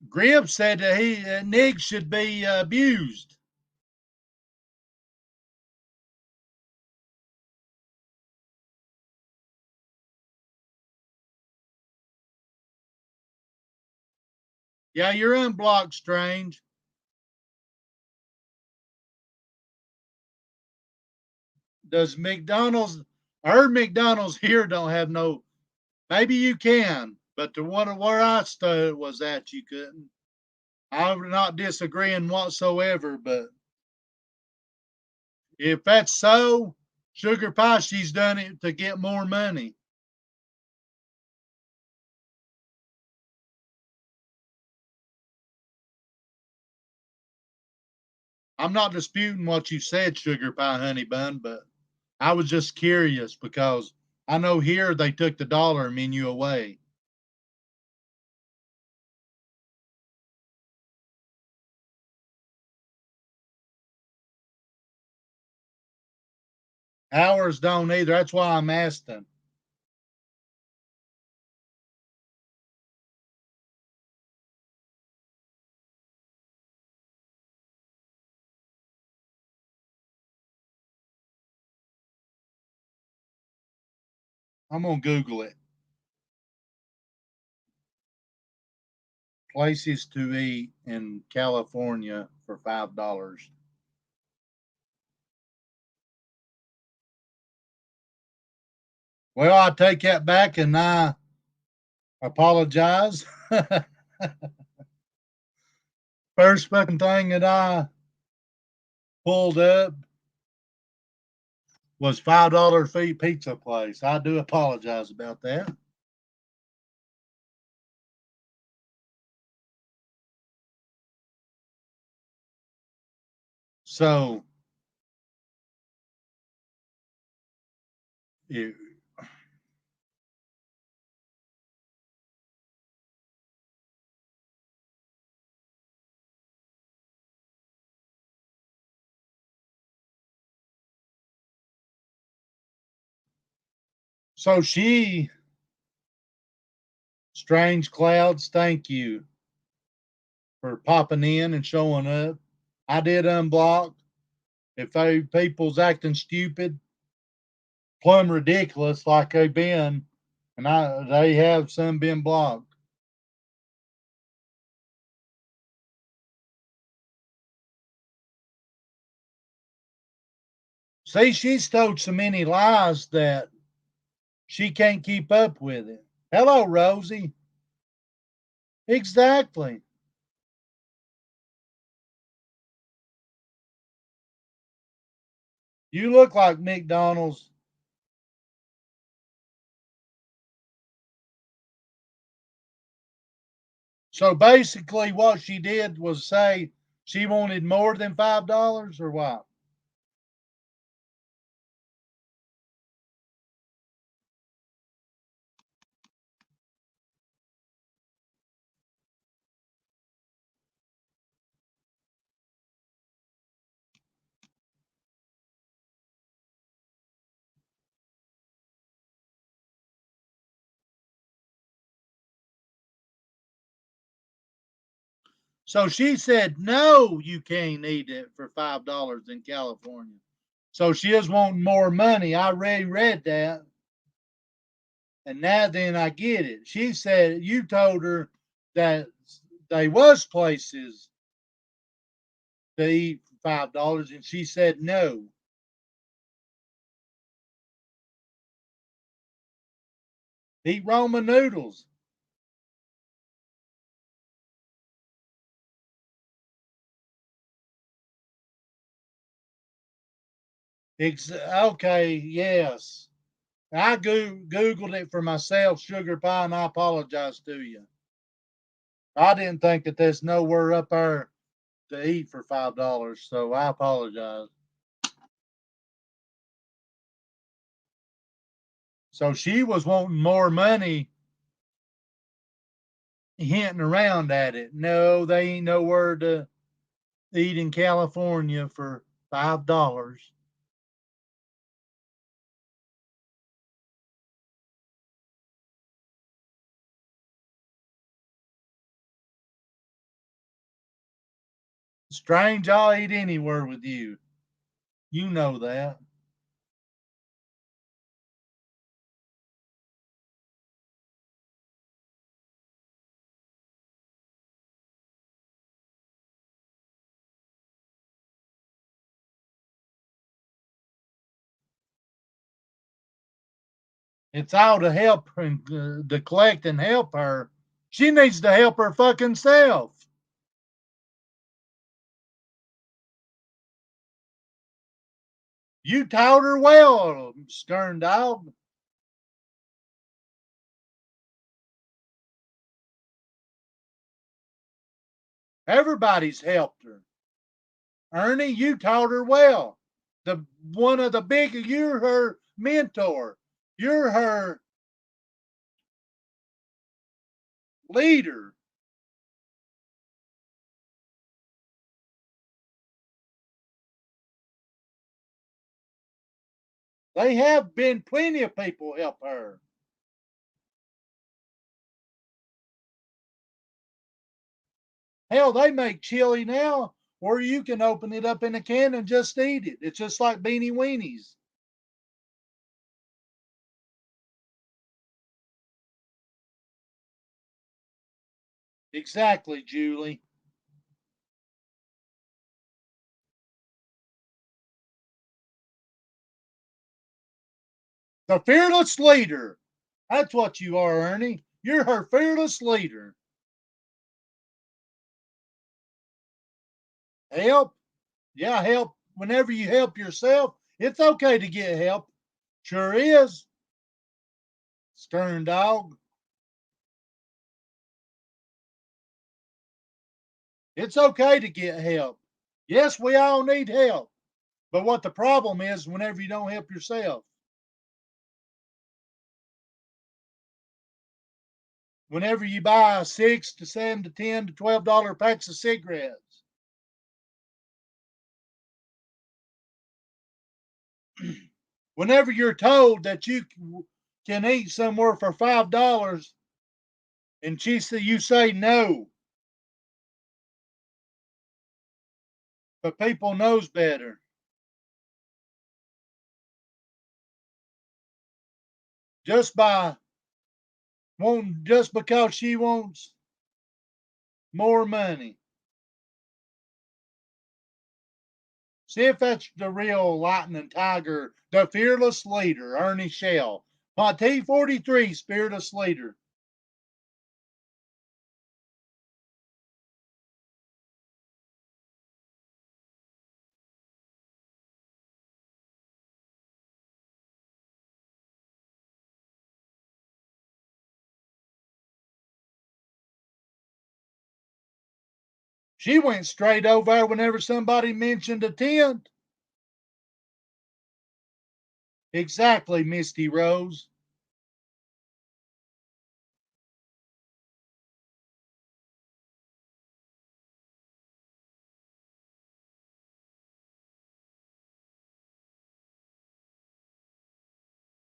Griff said that Nick should be abused. Yeah, you're unblocked, Strange. Does McDonald's, our McDonald's here don't have no, maybe you can, but the one where I stood was that you couldn't. I'm not disagreeing whatsoever, but if that's so, Sugar Pie, she's done it to get more money. I'm not disputing what you said, Sugar Pie Honey Bun, but I was just curious because I know here they took the dollar menu away. Ours don't either. That's why I'm asking. I'm gonna Google it. Places to eat in California for $5. Well, I take that back and I apologize. First fucking thing that I pulled up was $5 fee pizza place. I do apologize about that. So it, so Strange Clouds, thank you for popping in and showing up. I did unblock. If people's acting stupid, plumb ridiculous like they've been, and they have some been blocked. See, she's told so many lies that she can't keep up with it. Hello, Rosie. Exactly. You look like McDonald's. So basically, what she did was say she wanted more than $5 or what? So she said, no, you can't eat it for $5 in California. So she is wanting more money. I already read that. And now then I get it. She said you told her that they was places to eat for $5, and she said no. Eat Roman noodles. Okay, yes. I Googled it for myself, sugar pie, and I apologize to you. I didn't think that there's nowhere up there to eat for $5, so I apologize. So she was wanting more money, hinting around at it. No, they ain't nowhere to eat in California for $5. Strange, I'll eat anywhere with you. You know that. It's all to help and to collect and help her. She needs to help her fucking self. You taught her well, stern dog. Everybody's helped her. Ernie, you taught her well. The one of the big, you're her mentor. You're her leader. They have been plenty of people help her. Hell, they make chili now where you can open it up in a can and just eat it. It's just like beanie weenies. Exactly, Julie. The fearless leader. That's what you are, Ernie. You're her fearless leader. Help? Yeah, help. Whenever you help yourself, it's okay to get help. Sure is. Stern dog. It's okay to get help. Yes, we all need help. But what the problem is whenever you don't help yourself. Whenever you buy 6 to 7 to 10 to $12 packs of cigarettes. Whenever you're told that you can eat somewhere for $5 And she said, you say no. But people knows better. Just because she wants more money. See if that's the real lightning tiger, the fearless leader, Ernie Shell. My T43 fearless leader. She went straight over there whenever somebody mentioned a tent. Exactly, Misty Rose.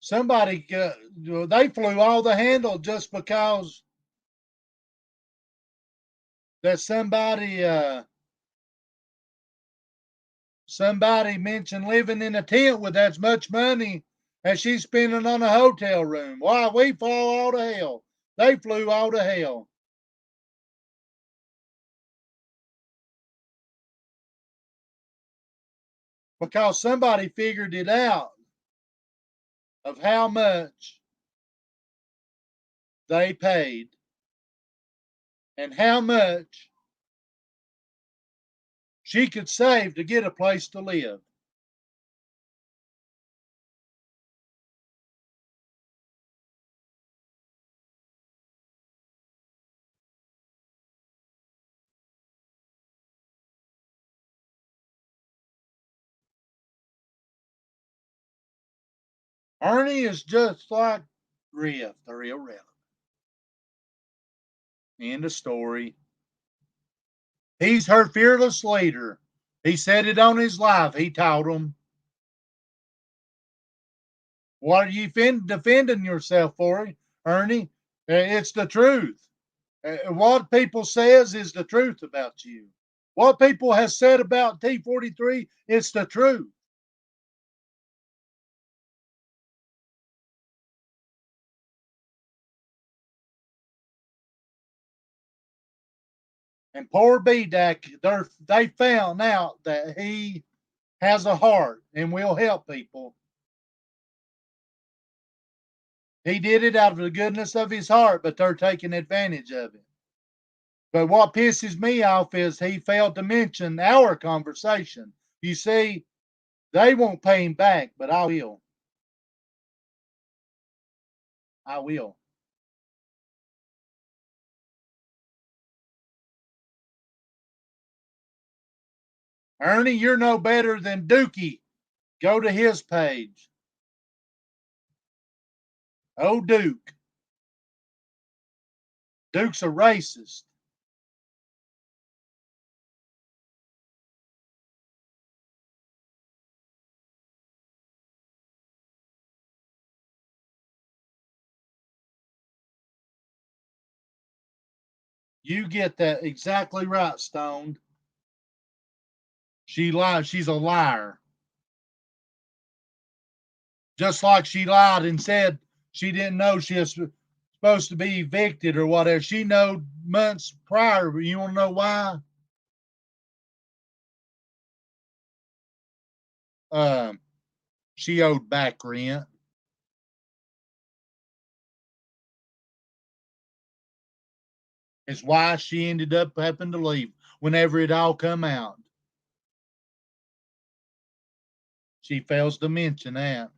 Somebody, they flew all the handle just because that somebody mentioned living in a tent with as much money as she's spending on a hotel room. Why, we fall all to hell. They flew all to hell. Because somebody figured it out of how much they paid and how much she could save to get a place to live. Ernie is just like Griff, the real relevant. End of story. He's her fearless leader. He said it on his live. He told them, what are you defending yourself for, Ernie? It's the truth. What people says is the truth about you. What people have said about T43, it's the truth. And poor B-Dac, they found out that he has a heart and will help people. He did it out of the goodness of his heart, but they're taking advantage of it. But what pisses me off is he failed to mention our conversation. You see, they won't pay him back, but I will. I will. Ernie, you're no better than Dookie. Go to his page. Oh, Duke. Duke's a racist. You get that exactly right, Stoned. She lied. She's a liar. Just like she lied and said she didn't know she was supposed to be evicted or whatever. She knew months prior. You want to know why? She owed back rent. It's why she ended up having to leave whenever it all come out. She fails to mention that.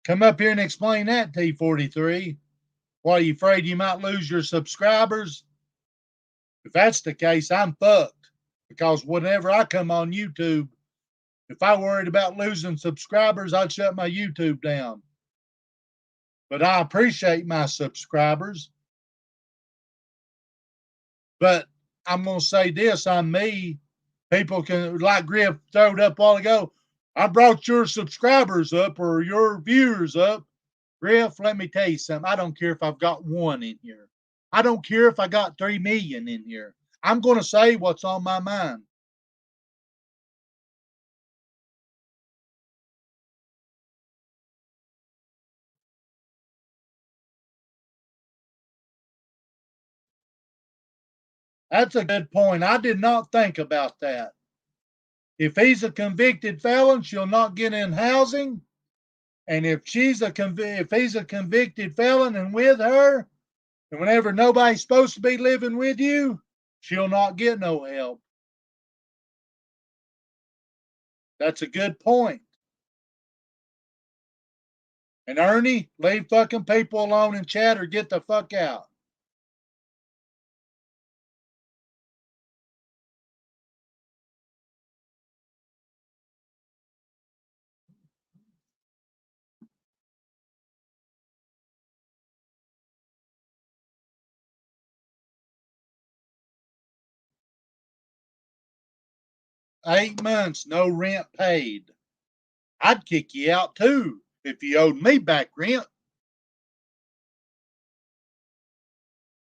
Come up here and explain that, T43. Why, are you afraid you might lose your subscribers? If that's the case, I'm fucked. Because whenever I come on YouTube, if I worried about losing subscribers, I'd shut my YouTube down. But I appreciate my subscribers. But I'm going to say this on me. People can, like Griff throwed up a while ago, I brought your subscribers up or your viewers up. Griff, let me tell you something. I don't care if I've got one in here. I don't care if I got 3 million in here. I'm going to say what's on my mind. That's a good point. I did not think about that. If he's a convicted felon, she'll not get in housing. And if he's a convicted felon and with her, and whenever nobody's supposed to be living with you, she'll not get no help. That's a good point. And Ernie, leave fucking people alone and chat or get the fuck out. $8 months, no rent paid. I'd kick you out too if you owed me back rent.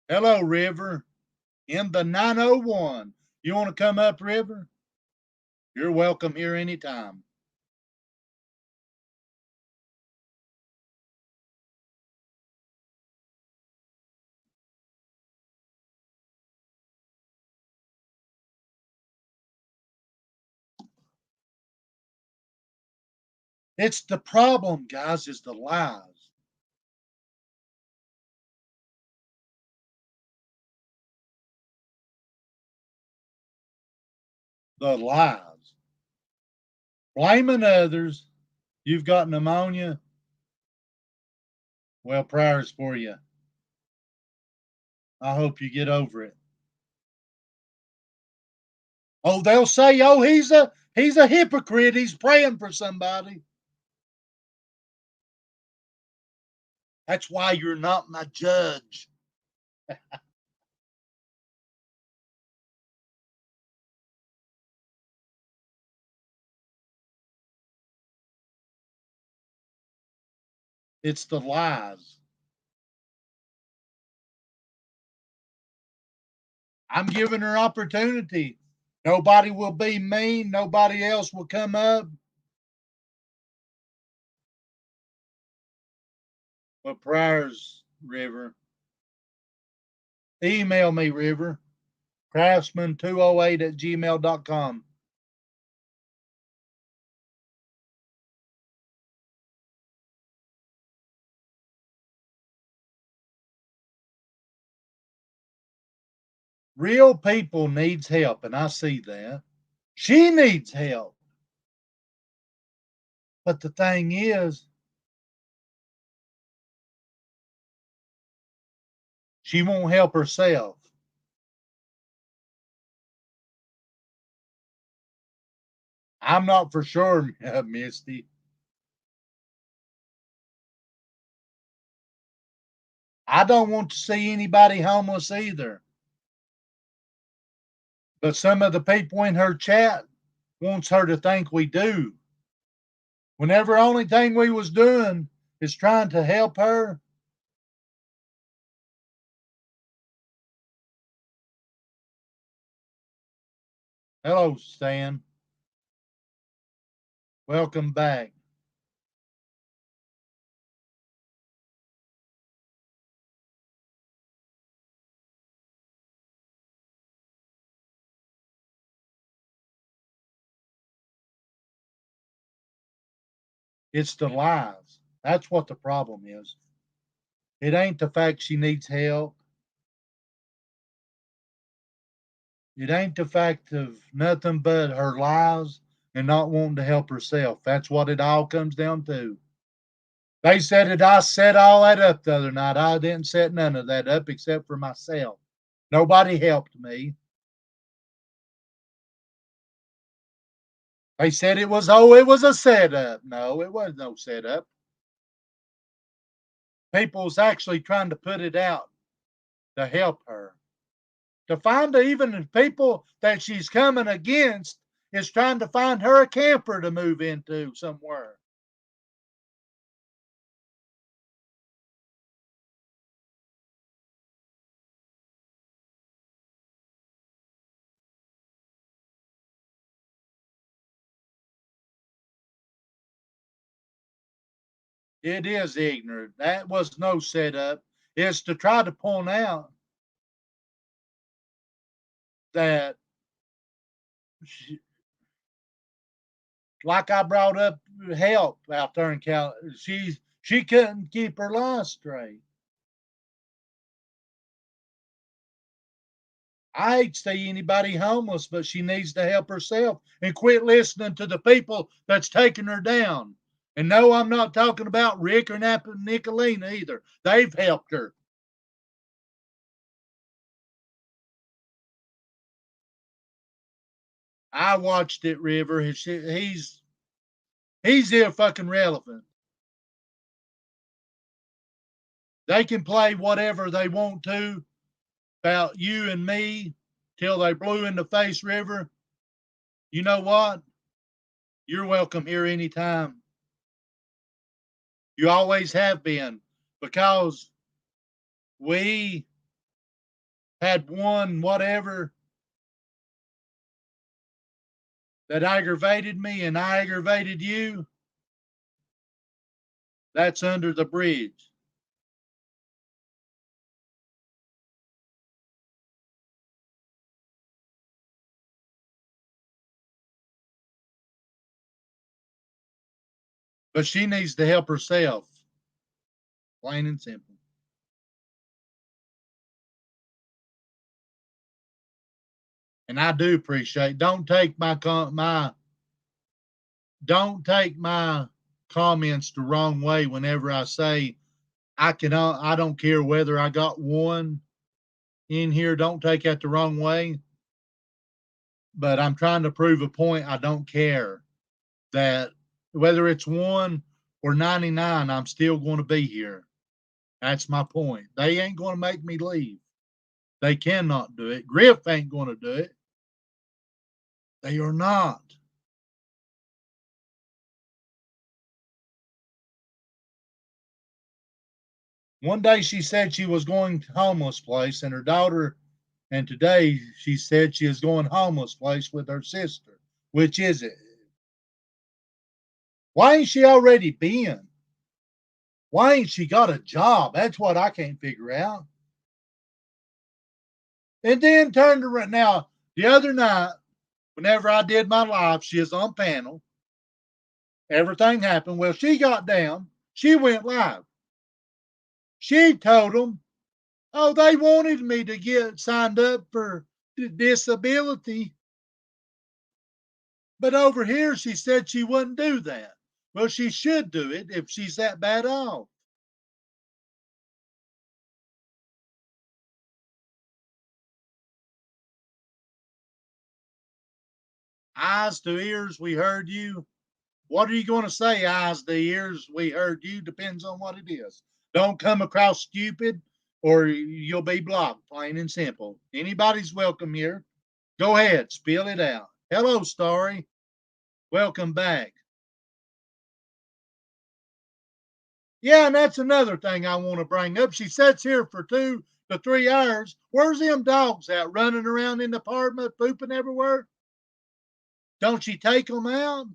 Hello, River. In the 901. You want to come up, River? You're welcome here anytime. It's the problem, guys, is the lies. The lies. Blaming others. You've got pneumonia. Well, prayers for you. I hope you get over it. Oh, they'll say, oh, he's a hypocrite. He's praying for somebody. That's why you're not my judge. It's the lies. I'm giving her opportunity. Nobody will be mean. Nobody else will come up. Well, prayers, River. Email me, River. Craftsman208@gmail.com. Real people needs help, and I see that. She needs help. But the thing is, she won't help herself. I'm not for sure, Misty. I don't want to see anybody homeless either. But some of the people in her chat wants her to think we do. Whenever only thing we was doing is trying to help her. Hello, Stan. Welcome back. It's the lies. That's what the problem is. It ain't the fact she needs help. It ain't the fact of nothing but her lies and not wanting to help herself. That's what it all comes down to. They said that I set all that up the other night. I didn't set none of that up except for myself. Nobody helped me. They said it was a setup. No, it was no setup. People was actually trying to put it out to help her. To find even the people that she's coming against is trying to find her a camper to move into somewhere. It is ignorant. That was no setup. It's to try to point out that, she, like I brought up, help out there in Cal. She couldn't keep her life straight. I hate to see anybody homeless, but she needs to help herself and quit listening to the people that's taking her down. And no, I'm not talking about Rick or Nicolina either. They've helped her. I watched it, River. He's here fucking relevant. They can play whatever they want to about you and me till they blue in the face, River. You know what? You're welcome here anytime. You always have been, because we had one whatever that aggravated me and I aggravated you. That's under the bridge. But she needs to help herself. Plain and simple. And I do appreciate. Don't take my comments the wrong way whenever I say I don't care whether I got one in here. Don't take that the wrong way. But I'm trying to prove a point. I don't care that whether it's one or 99, I'm still going to be here. That's my point. They ain't going to make me leave. They cannot do it. Griff ain't going to do it. They are not. One day she said she was going to homeless place, and her daughter, and today she said she is going homeless place with her sister. Which is it? Why ain't she already been? Why ain't she got a job? That's what I can't figure out. And then turned around. Now, the other night, whenever I did my live, she is on panel. Everything happened. Well, she got down. She went live. She told them, oh, they wanted me to get signed up for disability. But over here, she said she wouldn't do that. Well, she should do it if she's that bad off. Eyes to ears, we heard you. What are you going to say, eyes to ears, we heard you? Depends on what it is. Don't come across stupid or you'll be blocked, plain and simple. Anybody's welcome here. Go ahead, spill it out. Hello, Starry. Welcome back. Yeah, and that's another thing I want to bring up. She sits here for 2 to 3 hours. Where's them dogs out running around in the apartment, pooping everywhere? Don't she take them out?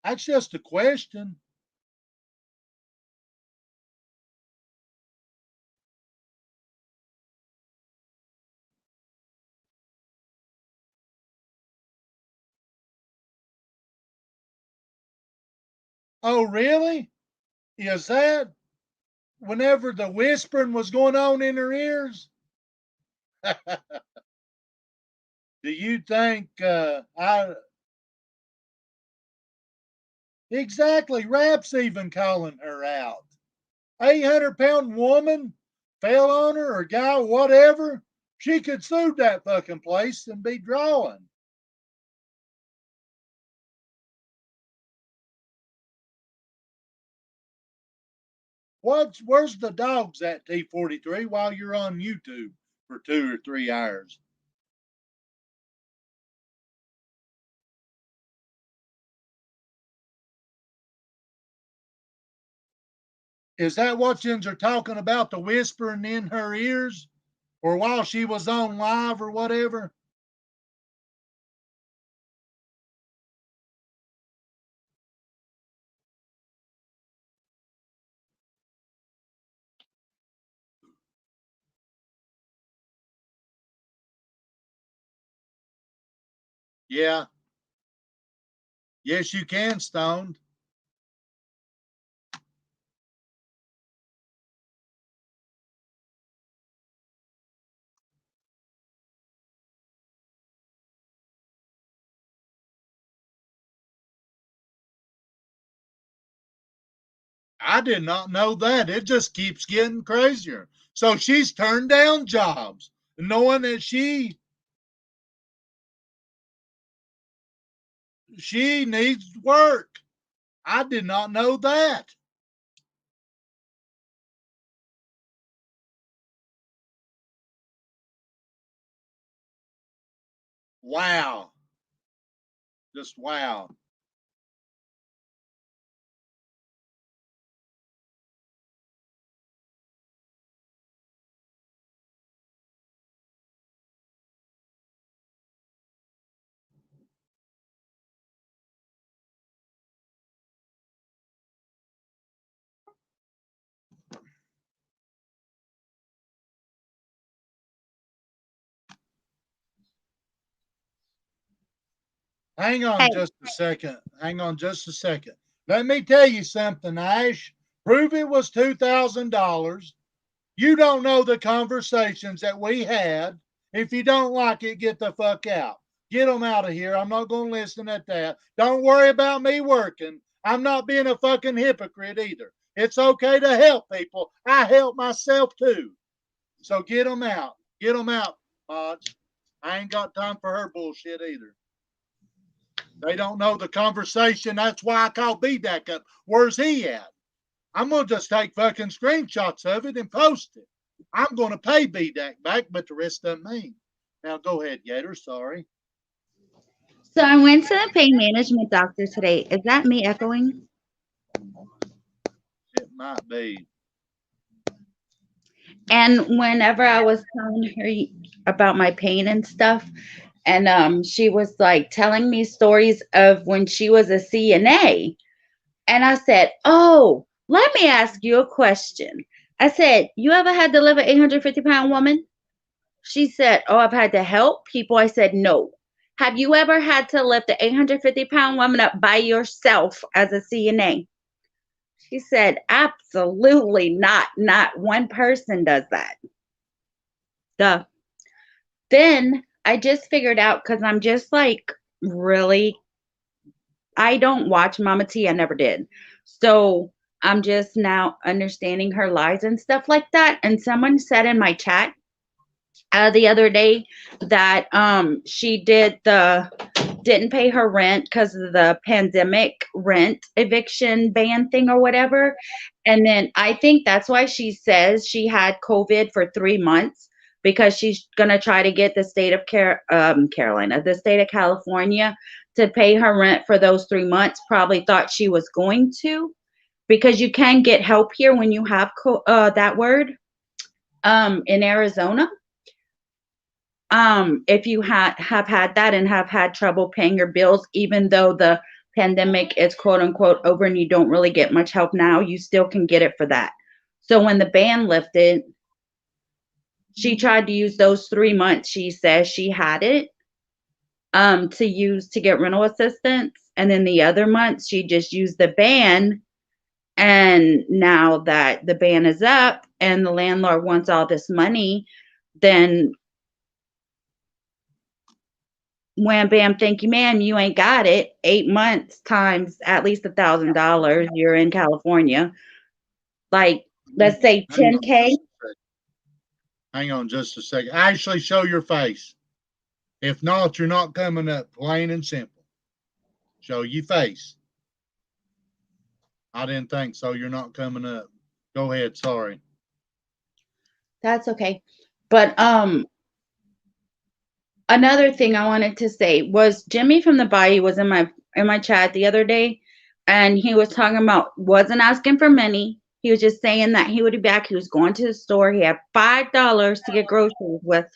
That's just a question. Oh, really? Is that whenever the whispering was going on in her ears? Do you think I exactly? Rap's even calling her out. 800-pound woman fell on her or guy, whatever. She could sue that fucking place and be drawing. Where's the dogs at T43 while you're on YouTube for 2 or 3 hours? Is that what yous are talking about, the whispering in her ears? Or while she was on live or whatever? Yeah. Yes, you can, Stoned. I did not know that. It just keeps getting crazier. So she's turned down jobs, knowing that she needs work. I did not know that. Wow. Just wow. Hang on Hey, just a second. Hang on just a second. Let me tell you something, Ash. Prove it was $2,000. You don't know the conversations that we had. If you don't like it, get the fuck out. Get them out of here. I'm not going to listen at that. Don't worry about me working. I'm not being a fucking hypocrite either. It's okay to help people. I help myself too. So get them out. Get them out, Mods. I ain't got time for her bullshit either. They don't know the conversation. That's why I called BDAC up. Where's he at? I'm going to just take fucking screenshots of it and post it. I'm going to pay BDAC back, but the rest of them ain't. Now go ahead, Gator. Sorry. so I went to the pain management doctor today. Is that me echoing? It might be. And whenever I was telling her about my pain and stuff, and she was like telling me stories of when she was a CNA. And I said, "Oh, let me ask you a question." I said, "You ever had to live an 850-pound woman?" She said, "Oh, I've had to help people." I said, "No. Have you ever had to lift an 850-pound woman up by yourself as a CNA?" She said, "Absolutely not. Not one person does that." Duh. Then I just figured out because I'm just like really, I don't watch Mama T. I never did. So I'm just now understanding her lies and stuff like that. And someone said in my chat the other day that she didn't pay her rent because of the pandemic rent eviction ban thing or whatever. And then I think that's why she says she had COVID for 3 months, because she's going to try to get the state of Carolina, the state of California, to pay her rent for those 3 months. Probably thought she was going to, because you can get help here when you have that word in Arizona. If you have had that and have had trouble paying your bills, even though the pandemic is quote unquote over and you don't really get much help now, you still can get it for that. So when the ban lifted, she tried to use those 3 months. She says she had it to use to get rental assistance, and then the other months she just used the ban. And now that the ban is up and the landlord wants all this money, then wham bam, thank you, ma'am, you ain't got it. 8 months times at least $1,000. You're in California. Like, let's say Hang on 10K. just a second. Hang on just a second. Actually, show your face. If not, you're not coming up. Plain and simple. Show your face. I didn't think so. You're not coming up. Go ahead. Sorry. That's okay. But another thing I wanted to say was Jimmy from the Bayou was in my chat the other day, and he was talking about, wasn't asking for money. He was just saying that he would be back. He was going to the store. He had $5 to get groceries with,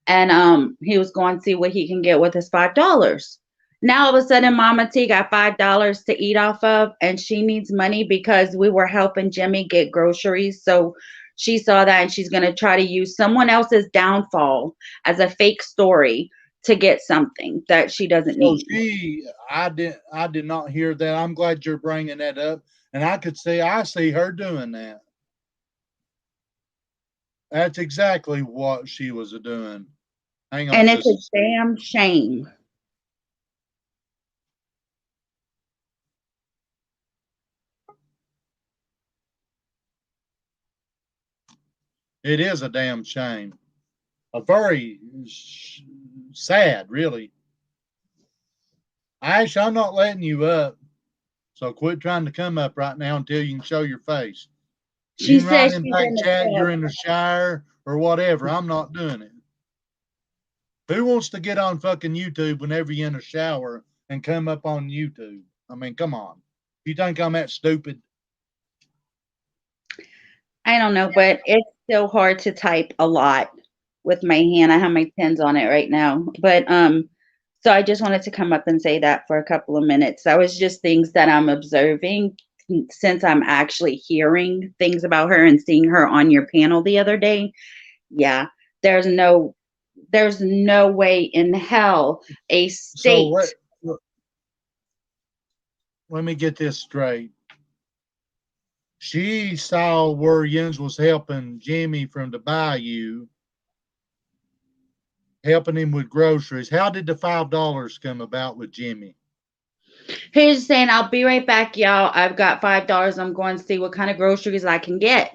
and he was going to see what he can get with his $5. Now all of a sudden Mama T got $5 to eat off of, and she needs money because we were helping Jimmy get groceries. So she saw that, and she's going to try to use someone else's downfall as a fake story to get something that she doesn't So need. I did not hear that. I'm glad you're bringing that up, and I see her doing that. That's exactly what she was doing. Hang on And it's just a a second. damn shame. It is a damn shame. A very sad, really. Ash, I'm not letting you up, so quit trying to come up right now until you can show your face. You She can write says in she's back in the chat you're club. in the Shire or whatever. I'm not doing it. Who wants to get on fucking YouTube whenever you're in a shower and come up on YouTube? I mean, come on. You think I'm that stupid? I don't know, but it's still hard to type a lot with my hand. I have my pins on it right now. But so I just wanted to come up and say that for a couple of minutes. That was just things that I'm observing since I'm actually hearing things about her and seeing her on your panel the other day. Yeah, there's no there's no way in hell a So state. let me get this straight. She saw where Jens was helping Jimmy from the bayou, helping him with groceries. How did the $5 come about with Jimmy? He's saying, I'll be right back, y'all. I've got $5. I'm going to see what kind of groceries I can get.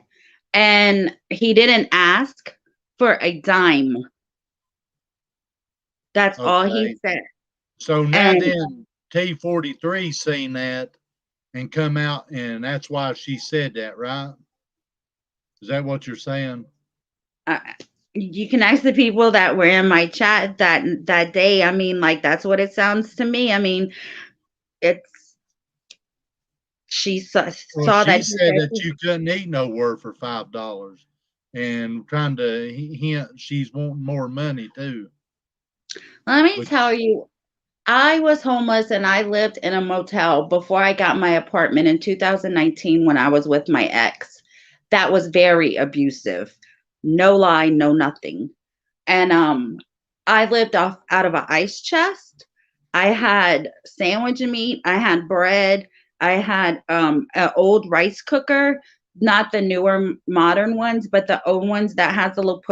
And he didn't ask for a dime. That's all he Okay. said. So now And then T43 seen that and come out, and that's why she said that, right? Is that what you're saying? uh, you can ask the people that were in my chat that day. I mean, like, that's what it sounds to me. I mean, it's she Well, saw she that he said said, that you couldn't eat nowhere for $5, and trying to hint she's wanting more money too. let me Which tell you, I was homeless and I lived in a motel before I got my apartment in 2019 when I was with my ex. That was very abusive. No lie, no nothing. And I lived off out of an ice chest. I had sandwich meat, I had bread, I had an old rice cooker, not the newer modern ones, but the old ones that has a little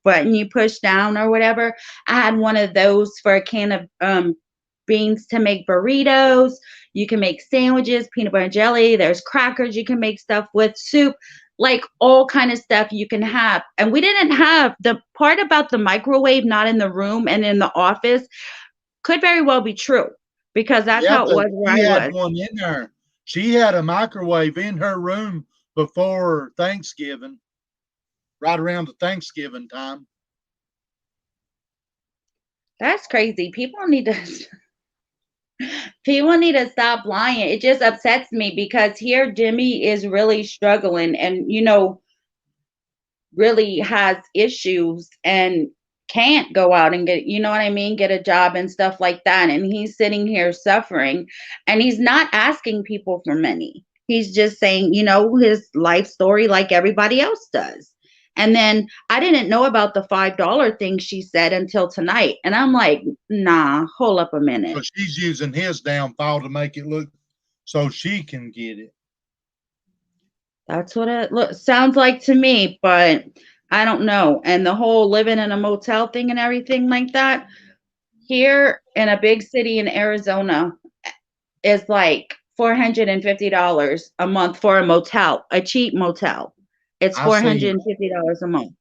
button you push down or whatever. I had one of those for a can of beans to make burritos. You can make sandwiches, peanut butter and jelly. There's crackers you can make stuff with, soup, like all kind of stuff you can have. And we didn't have the part about the microwave not in the room and in the office could very well be true because that's yeah, how it but was where she I had was. one in there. She had a microwave in her room before Thanksgiving, right around the Thanksgiving time. That's crazy. People need to stop lying. It just upsets me because here Jimmy is really struggling and really has issues and can't go out and get, you know what I mean, get a job and stuff like that. And he's sitting here suffering and he's not asking people for money. He's just saying, his life story like everybody else does. And then I didn't know about the $5 thing she said until tonight. And I'm like, nah, hold up a So minute. she's using his downfall to make it look so she can get it. That's what it sounds like to me, but I don't know. And the whole living in a motel thing and everything like that, here in a big city in Arizona is like $450 a month for a motel, a cheap motel. It's I see. $450 a month.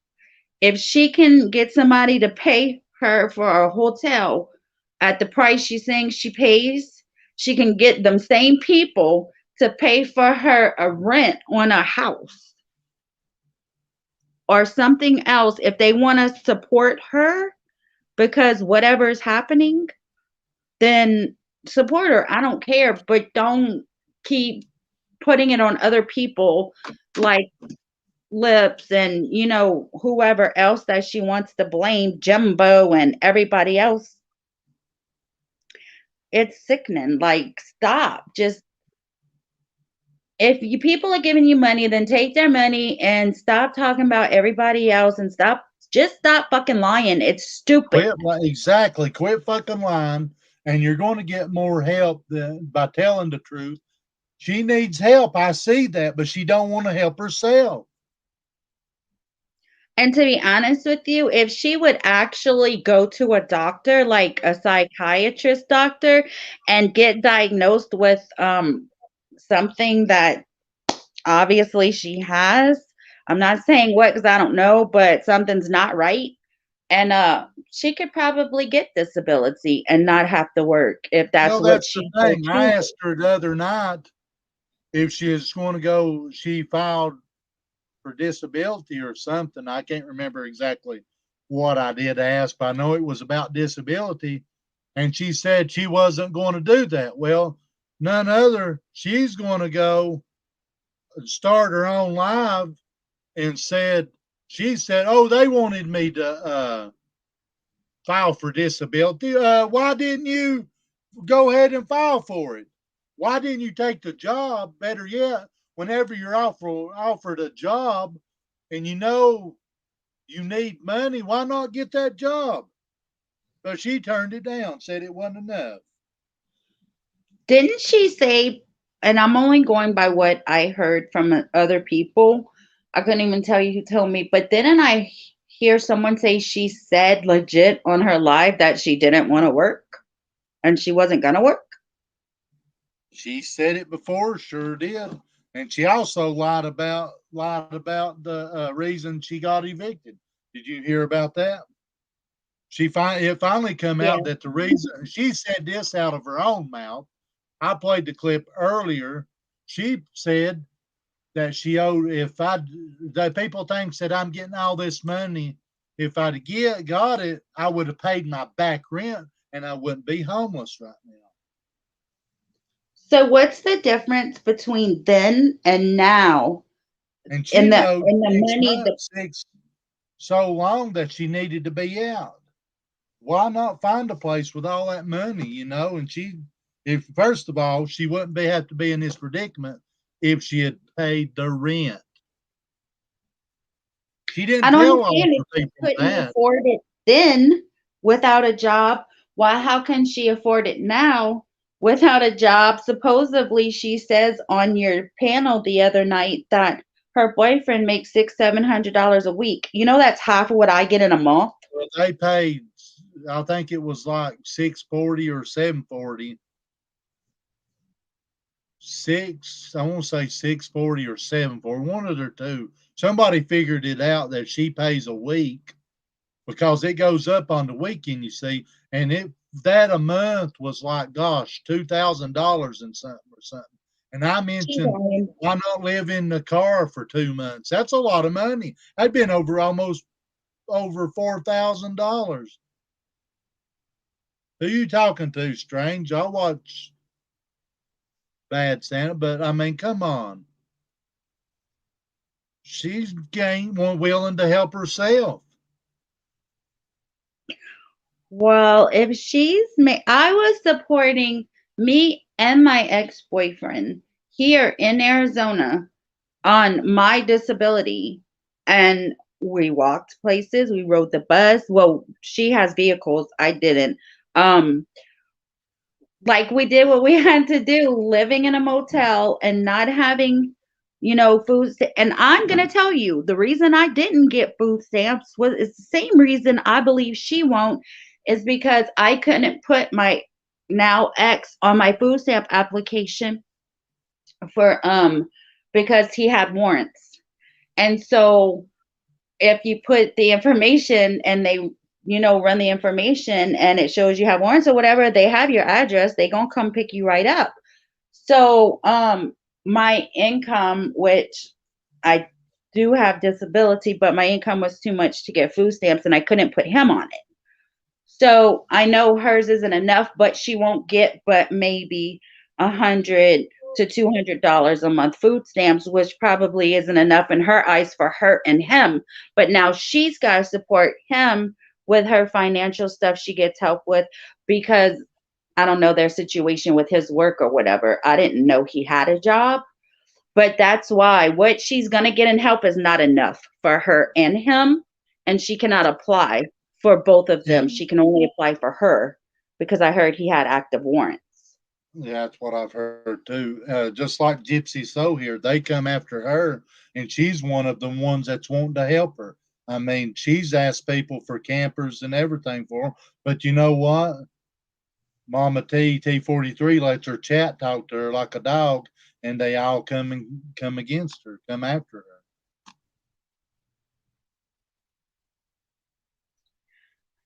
If she can get somebody to pay her for a hotel at the price she's saying she pays, she can get them same people to pay for her a rent on a house or something else if they want to support her because whatever's happening, then support her. I don't care, but don't keep putting it on other people like Lips and whoever else that she wants to blame, Jimbo and everybody else. It's sickening. Like, stop. Just if people are giving you money, then take their money and stop talking about everybody else and stop Just stop fucking lying. It's stupid. Exactly. Quit fucking lying, and you're going to get more help by telling the truth. She needs help. I see that, but she don't want to help herself. And to be honest with you, if she would actually go to a doctor, like a psychiatrist doctor, and get diagnosed with something that obviously she has, I'm not saying what because I don't know, but something's not right. And she could probably get disability and not have to work if that's Well, what that's the she so thing. I chooses. asked her the other night if she was going to go. She filed for disability or something. I can't remember exactly what I did ask, but I know it was about disability. And she said she wasn't going to do that. Well, none other. She's going to go start her own live and she said, oh, they wanted me to file for disability. Why didn't you go ahead and file for it? Why didn't you take the job? Better yet, whenever you're offered a job and you know you need money, why not get that job? But she turned it down, said it wasn't enough. Didn't she say, and I'm only going by what I heard from other people. I couldn't even tell you who told me, but didn't I hear someone say she said legit on her live that she didn't want to work and she wasn't going to work? She said it before, sure did. And she also lied about the reason she got evicted. Did you hear about that? It finally come Yeah. out that the reason she said this out of her own mouth. I played the clip earlier. She said that she owed the people thinks that I'm getting all this money. If I'd got it, I would have paid my back rent and I wouldn't be homeless right now. So what's the difference between then and now And in she the knows in the six money the months, so long that she needed to be out. Why not find a place with all that money, And if first of all, she wouldn't have to be in this predicament if she had paid the rent. She I didn't don't tell all understand the if she people couldn't that. afford it then without a job. Why, how can she afford it now without a job? Supposedly, she says on your panel the other night that her boyfriend makes $700 a week. That's half of what I get in a month. Well, they paid, I think it was like 640 or 740. I won't say 640 or 740, one of the two. Somebody figured it out that she pays a week because it goes up on the weekend, you see, and that a month was like, gosh, $2,000 and something or something. And I She's mentioned, lying. why not live in the car for 2 months? That's a lot of money. I'd been almost over $4,000. Who you talking to, strange? I watch Bad Santa, but I mean, come on. She's willing to help herself. Well, if I was supporting me and my ex-boyfriend here in Arizona on my disability, and we walked places, we rode the bus. Well, she has vehicles, I didn't. Um, like we did what we had to do, living in a motel and not having, food. And I'm gonna tell you, the reason I didn't get food stamps was it's the same reason I believe she won't, is because I couldn't put my now ex on my food stamp application for because he had warrants. And so if you put the information and they run the information and it shows you have warrants or whatever, they have your address, they gonna come pick you right up. So my income, which I do have disability, but my income was too much to get food stamps and I couldn't put him on it. So I know hers isn't enough, but she won't get but maybe $100 to $200 a month food stamps, which probably isn't enough in her eyes for her and him. But now she's got to support him with her financial stuff she gets help with, because I don't know their situation with his work or whatever. I didn't know he had a job. But that's why what she's going to get in help is not enough for her and him. and she cannot apply for both of them. She can only apply for her because I heard he had active warrants. Yeah, that's what I've heard too. Just like Gypsy So here, they come after her, and she's one of the ones that's wanting to help her. I mean, she's asked people for campers and everything for them. But you know what? Mama T43 lets her chat talk to her like a dog, and they all come against her, come after her.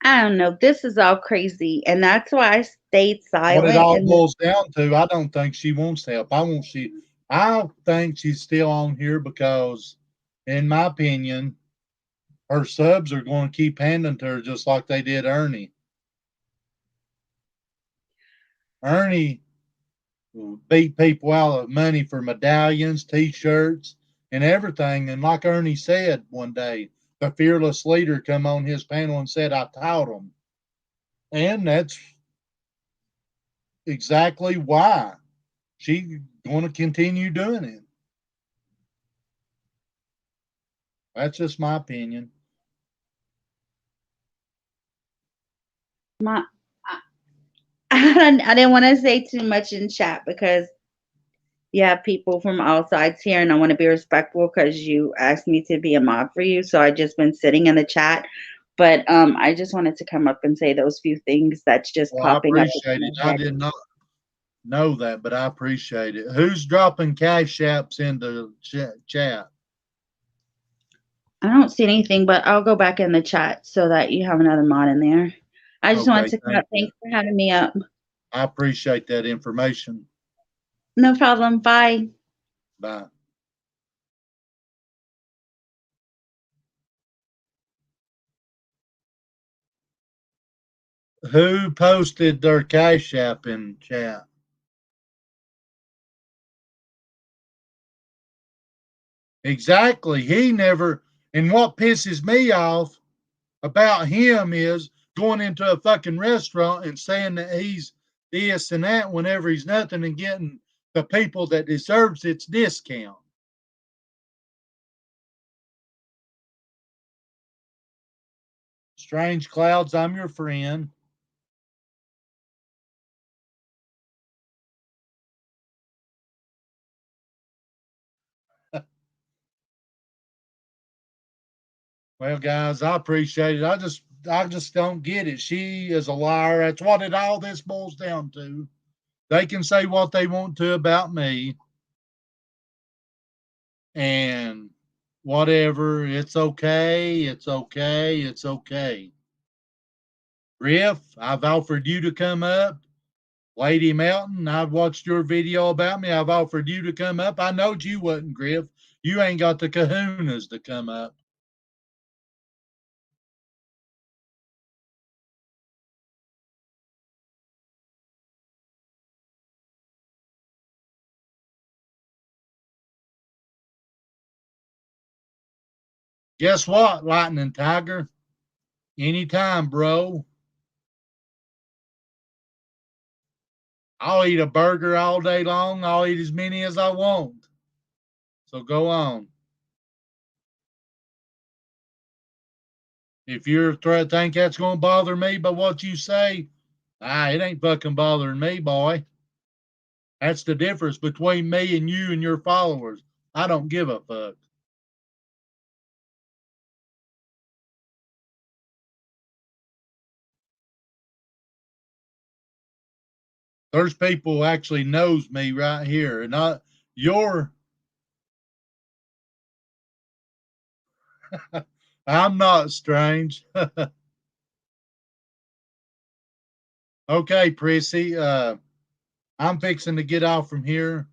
I don't know. This is all crazy, and that's why I stayed What it silent. all And boils down to, I don't think she wants help. I think she's still on here because, in my opinion, her subs are going to keep handing to her just like they did Ernie. Ernie beat people out of money for medallions, T-shirts, and everything. And like Ernie said one day, the fearless leader come on his panel and said, "I taught him," and that's exactly why she's going to continue doing it. That's just my opinion. my, I didn't want to say too much in chat because you have people from all sides here, and I want to be respectful because you asked me to be a mod for you. So I just been sitting in the chat, but I just wanted to come up and say those few things that's just Well, I popping up appreciate in it. my I head. did not know that, but I appreciate it. Who's dropping cash apps in the chat? I don't see anything, but I'll go back in the chat so that you have another mod in there. I just wanted Okay, to come thank up. you. Thanks for having me up. I appreciate that information. No problem. Bye. Bye. Who posted their cash app in chat? Exactly. He never. And what pisses me off about him is going into a fucking restaurant and saying that he's this and that whenever he's nothing and getting the people that deserves its discount. Strange Clouds, I'm your friend. Well, guys, I appreciate it. I just don't get it. She is a liar. That's what it all this boils down to. They can say what they want to about me and whatever. It's okay. It's okay. It's okay. Griff, I've offered you to come up. Lady Mountain, I've watched your video about me. I've offered you to come up. I knowed you wasn't, Griff. You ain't got the kahunas to come up. Guess what, Lightning Tiger? Anytime, bro. I'll eat a burger all day long. I'll eat as many as I want. So go on. If you think that's going to bother me by what you say, it ain't fucking bothering me, boy. That's the difference between me and you and your followers. I don't give a fuck. There's people who actually knows me right here, and not your. I'm not strange. Okay, Prissy. I'm fixing to get off from here.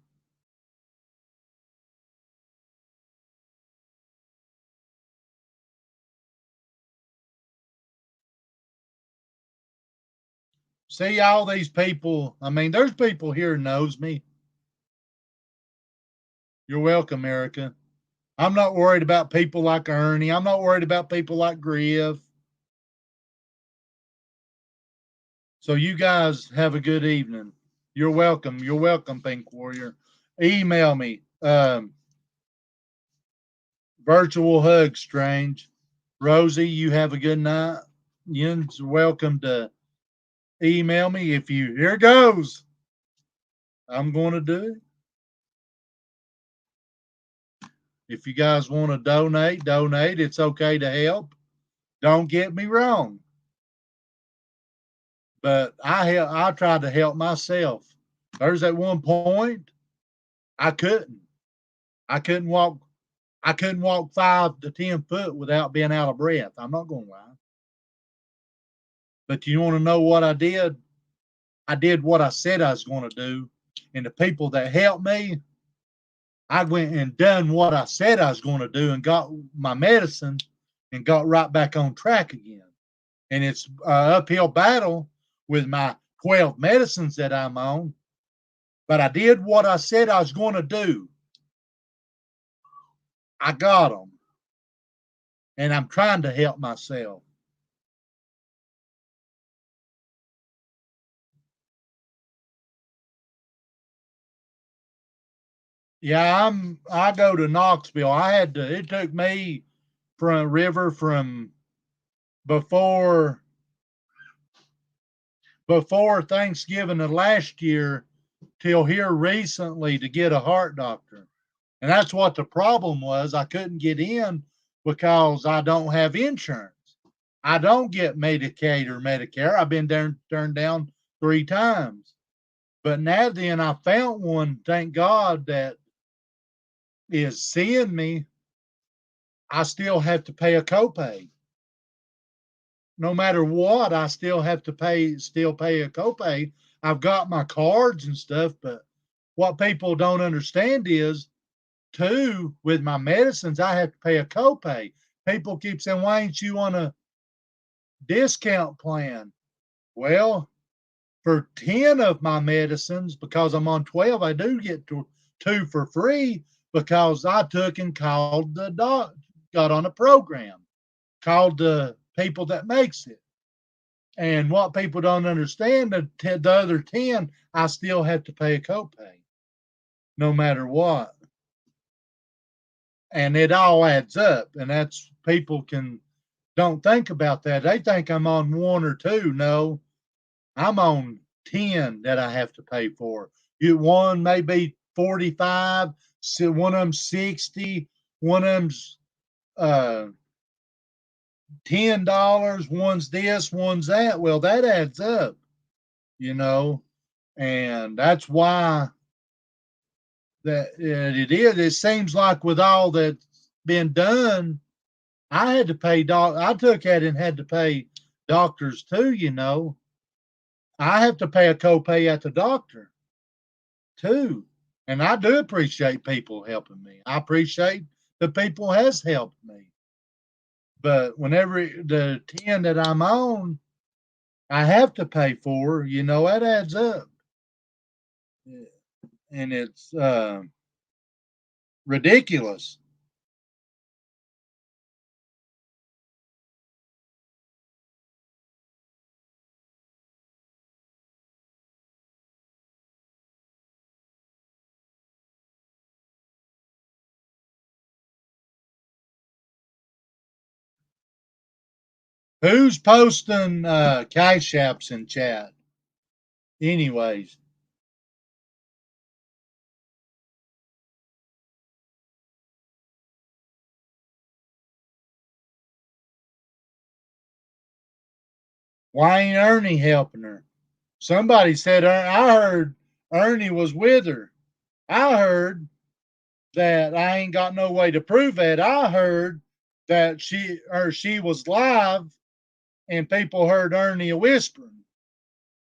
See all these people. I mean, there's people here who knows me. You're welcome, Erica. I'm not worried about people like Ernie. I'm not worried about people like Griff. So you guys have a good evening. You're welcome. You're welcome, Pink Warrior. Email me. Virtual hug, Strange. Rosie, you have a good night. You're welcome to email me if you. Here goes. I'm going to do it. If you guys want to donate, donate. It's okay to help. Don't get me wrong. But I tried to help myself. There's at one point I couldn't. I couldn't walk. I couldn't walk 5 to 10 foot without being out of breath. I'm not going to lie. But you want to know what I did? I did what I said I was going to do. And the people that helped me, I went and done what I said I was going to do and got my medicine and got right back on track again. And it's an uphill battle with my 12 medicines that I'm on. But I did what I said I was going to do. I got them. And I'm trying to help myself. Yeah, I go to Knoxville. It took me from River from before Thanksgiving of last year till here recently to get a heart doctor. And that's what the problem was. I couldn't get in because I don't have insurance. I don't get Medicaid or Medicare. I've been turned down 3 times. But now then I found one, thank God, that is seeing me. I still have to pay a copay. No matter what, I still have to pay a copay. I've got my cards and stuff, but what people don't understand is too, with my medicines, I have to pay a copay. People keep saying, why ain't you on a discount plan? Well, for 10 of my medicines, because I'm on 12, I do get 2 for free because I took and called the doc, got on a program, called the people that makes it. And what people don't understand, the other 10, I still have to pay a copay, no matter what. And it all adds up. And that's people don't think about that. They think I'm on 1 or 2. No, I'm on 10 that I have to pay for. One may be 45, so one of them 60, one of them's $10, one's this, one's that. Well, that adds up, you know, and that's why that it is. It seems like with all that's been done, I had to pay I took that and had to pay doctors too, you know. I have to pay a copay at the doctor too. And I do appreciate people helping me. I appreciate the people has helped me. But whenever the 10 that I'm on, I have to pay for, you know, that adds up. And it's ridiculous. Who's posting cash apps in chat? Anyways, why ain't Ernie helping her? Somebody said I heard Ernie was with her. I heard that I ain't got no way to prove it. I heard that she was live and people heard Ernie whispering.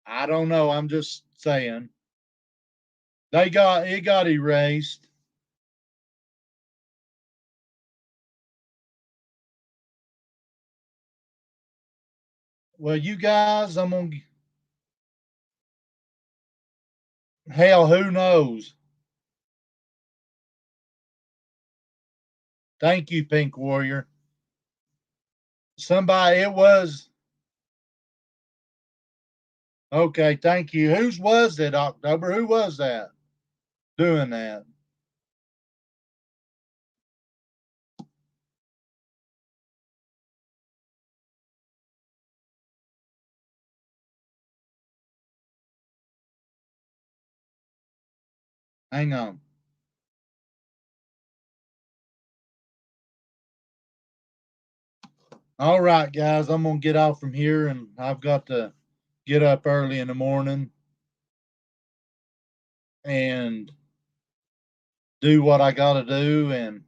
I don't know. I'm just saying. It got erased. Well, you guys, hell, who knows? Thank you, Pink Warrior. It was. Okay, thank you. Whose was it, October? Who was that doing that? Hang on. All right, guys, I'm going to get off from here, and I've got to get up early in the morning and do what I got to do. And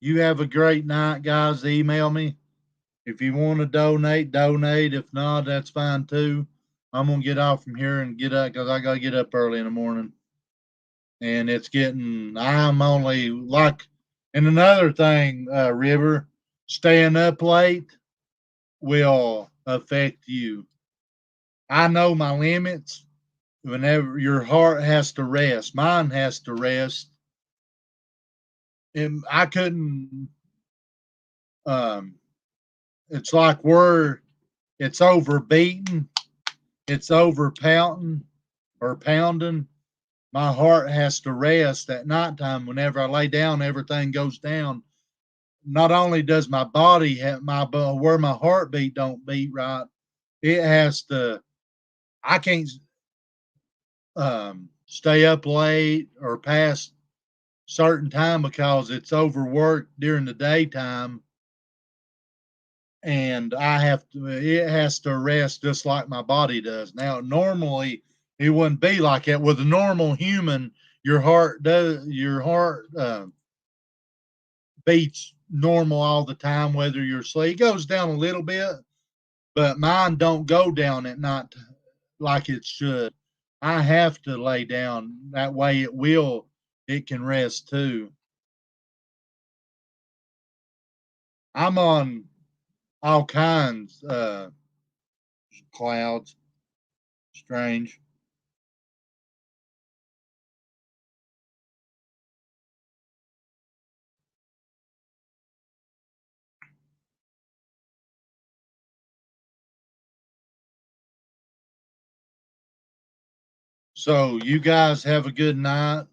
you have a great night, guys. Email me. If you want to donate, donate. If not, that's fine too. I'm going to get off from here and get up because I got to get up early in the morning. And it's getting, I'm only like, and another thing, River, staying up late will affect you. I know my limits. Whenever your heart has to rest, mine has to rest. And I couldn't, um, it's like where it's overbeaten, it's over pounding or pounding. My heart has to rest at nighttime. Whenever I lay down, everything goes down. Not only does my body have where my heartbeat don't beat right, it has to. I can't stay up late or past certain time because it's overworked during the daytime, and I have to. It has to rest just like my body does. Now, normally it wouldn't be like that. With a normal human, your heart does. Your heart beats normal all the time, whether you're asleep. It goes down a little bit, but mine don't go down at night like it should. I have to lay down. That way it can rest too. I'm on all kinds clouds. Strange. So you guys have a good night,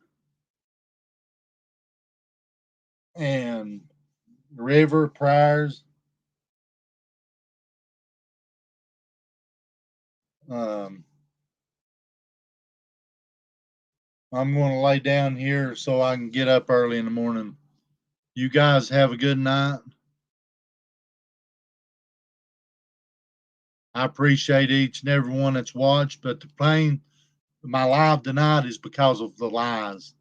and River prayers. Um, I'm going to lay down here so I can get up early in the morning. You guys have a good night. I appreciate each and every one that's watched, but the pain, my live tonight is because of the lies.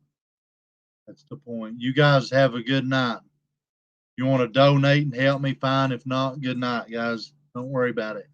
That's the point. You guys have a good night. You want to donate and help me, fine. If not, good night, guys. Don't worry about it.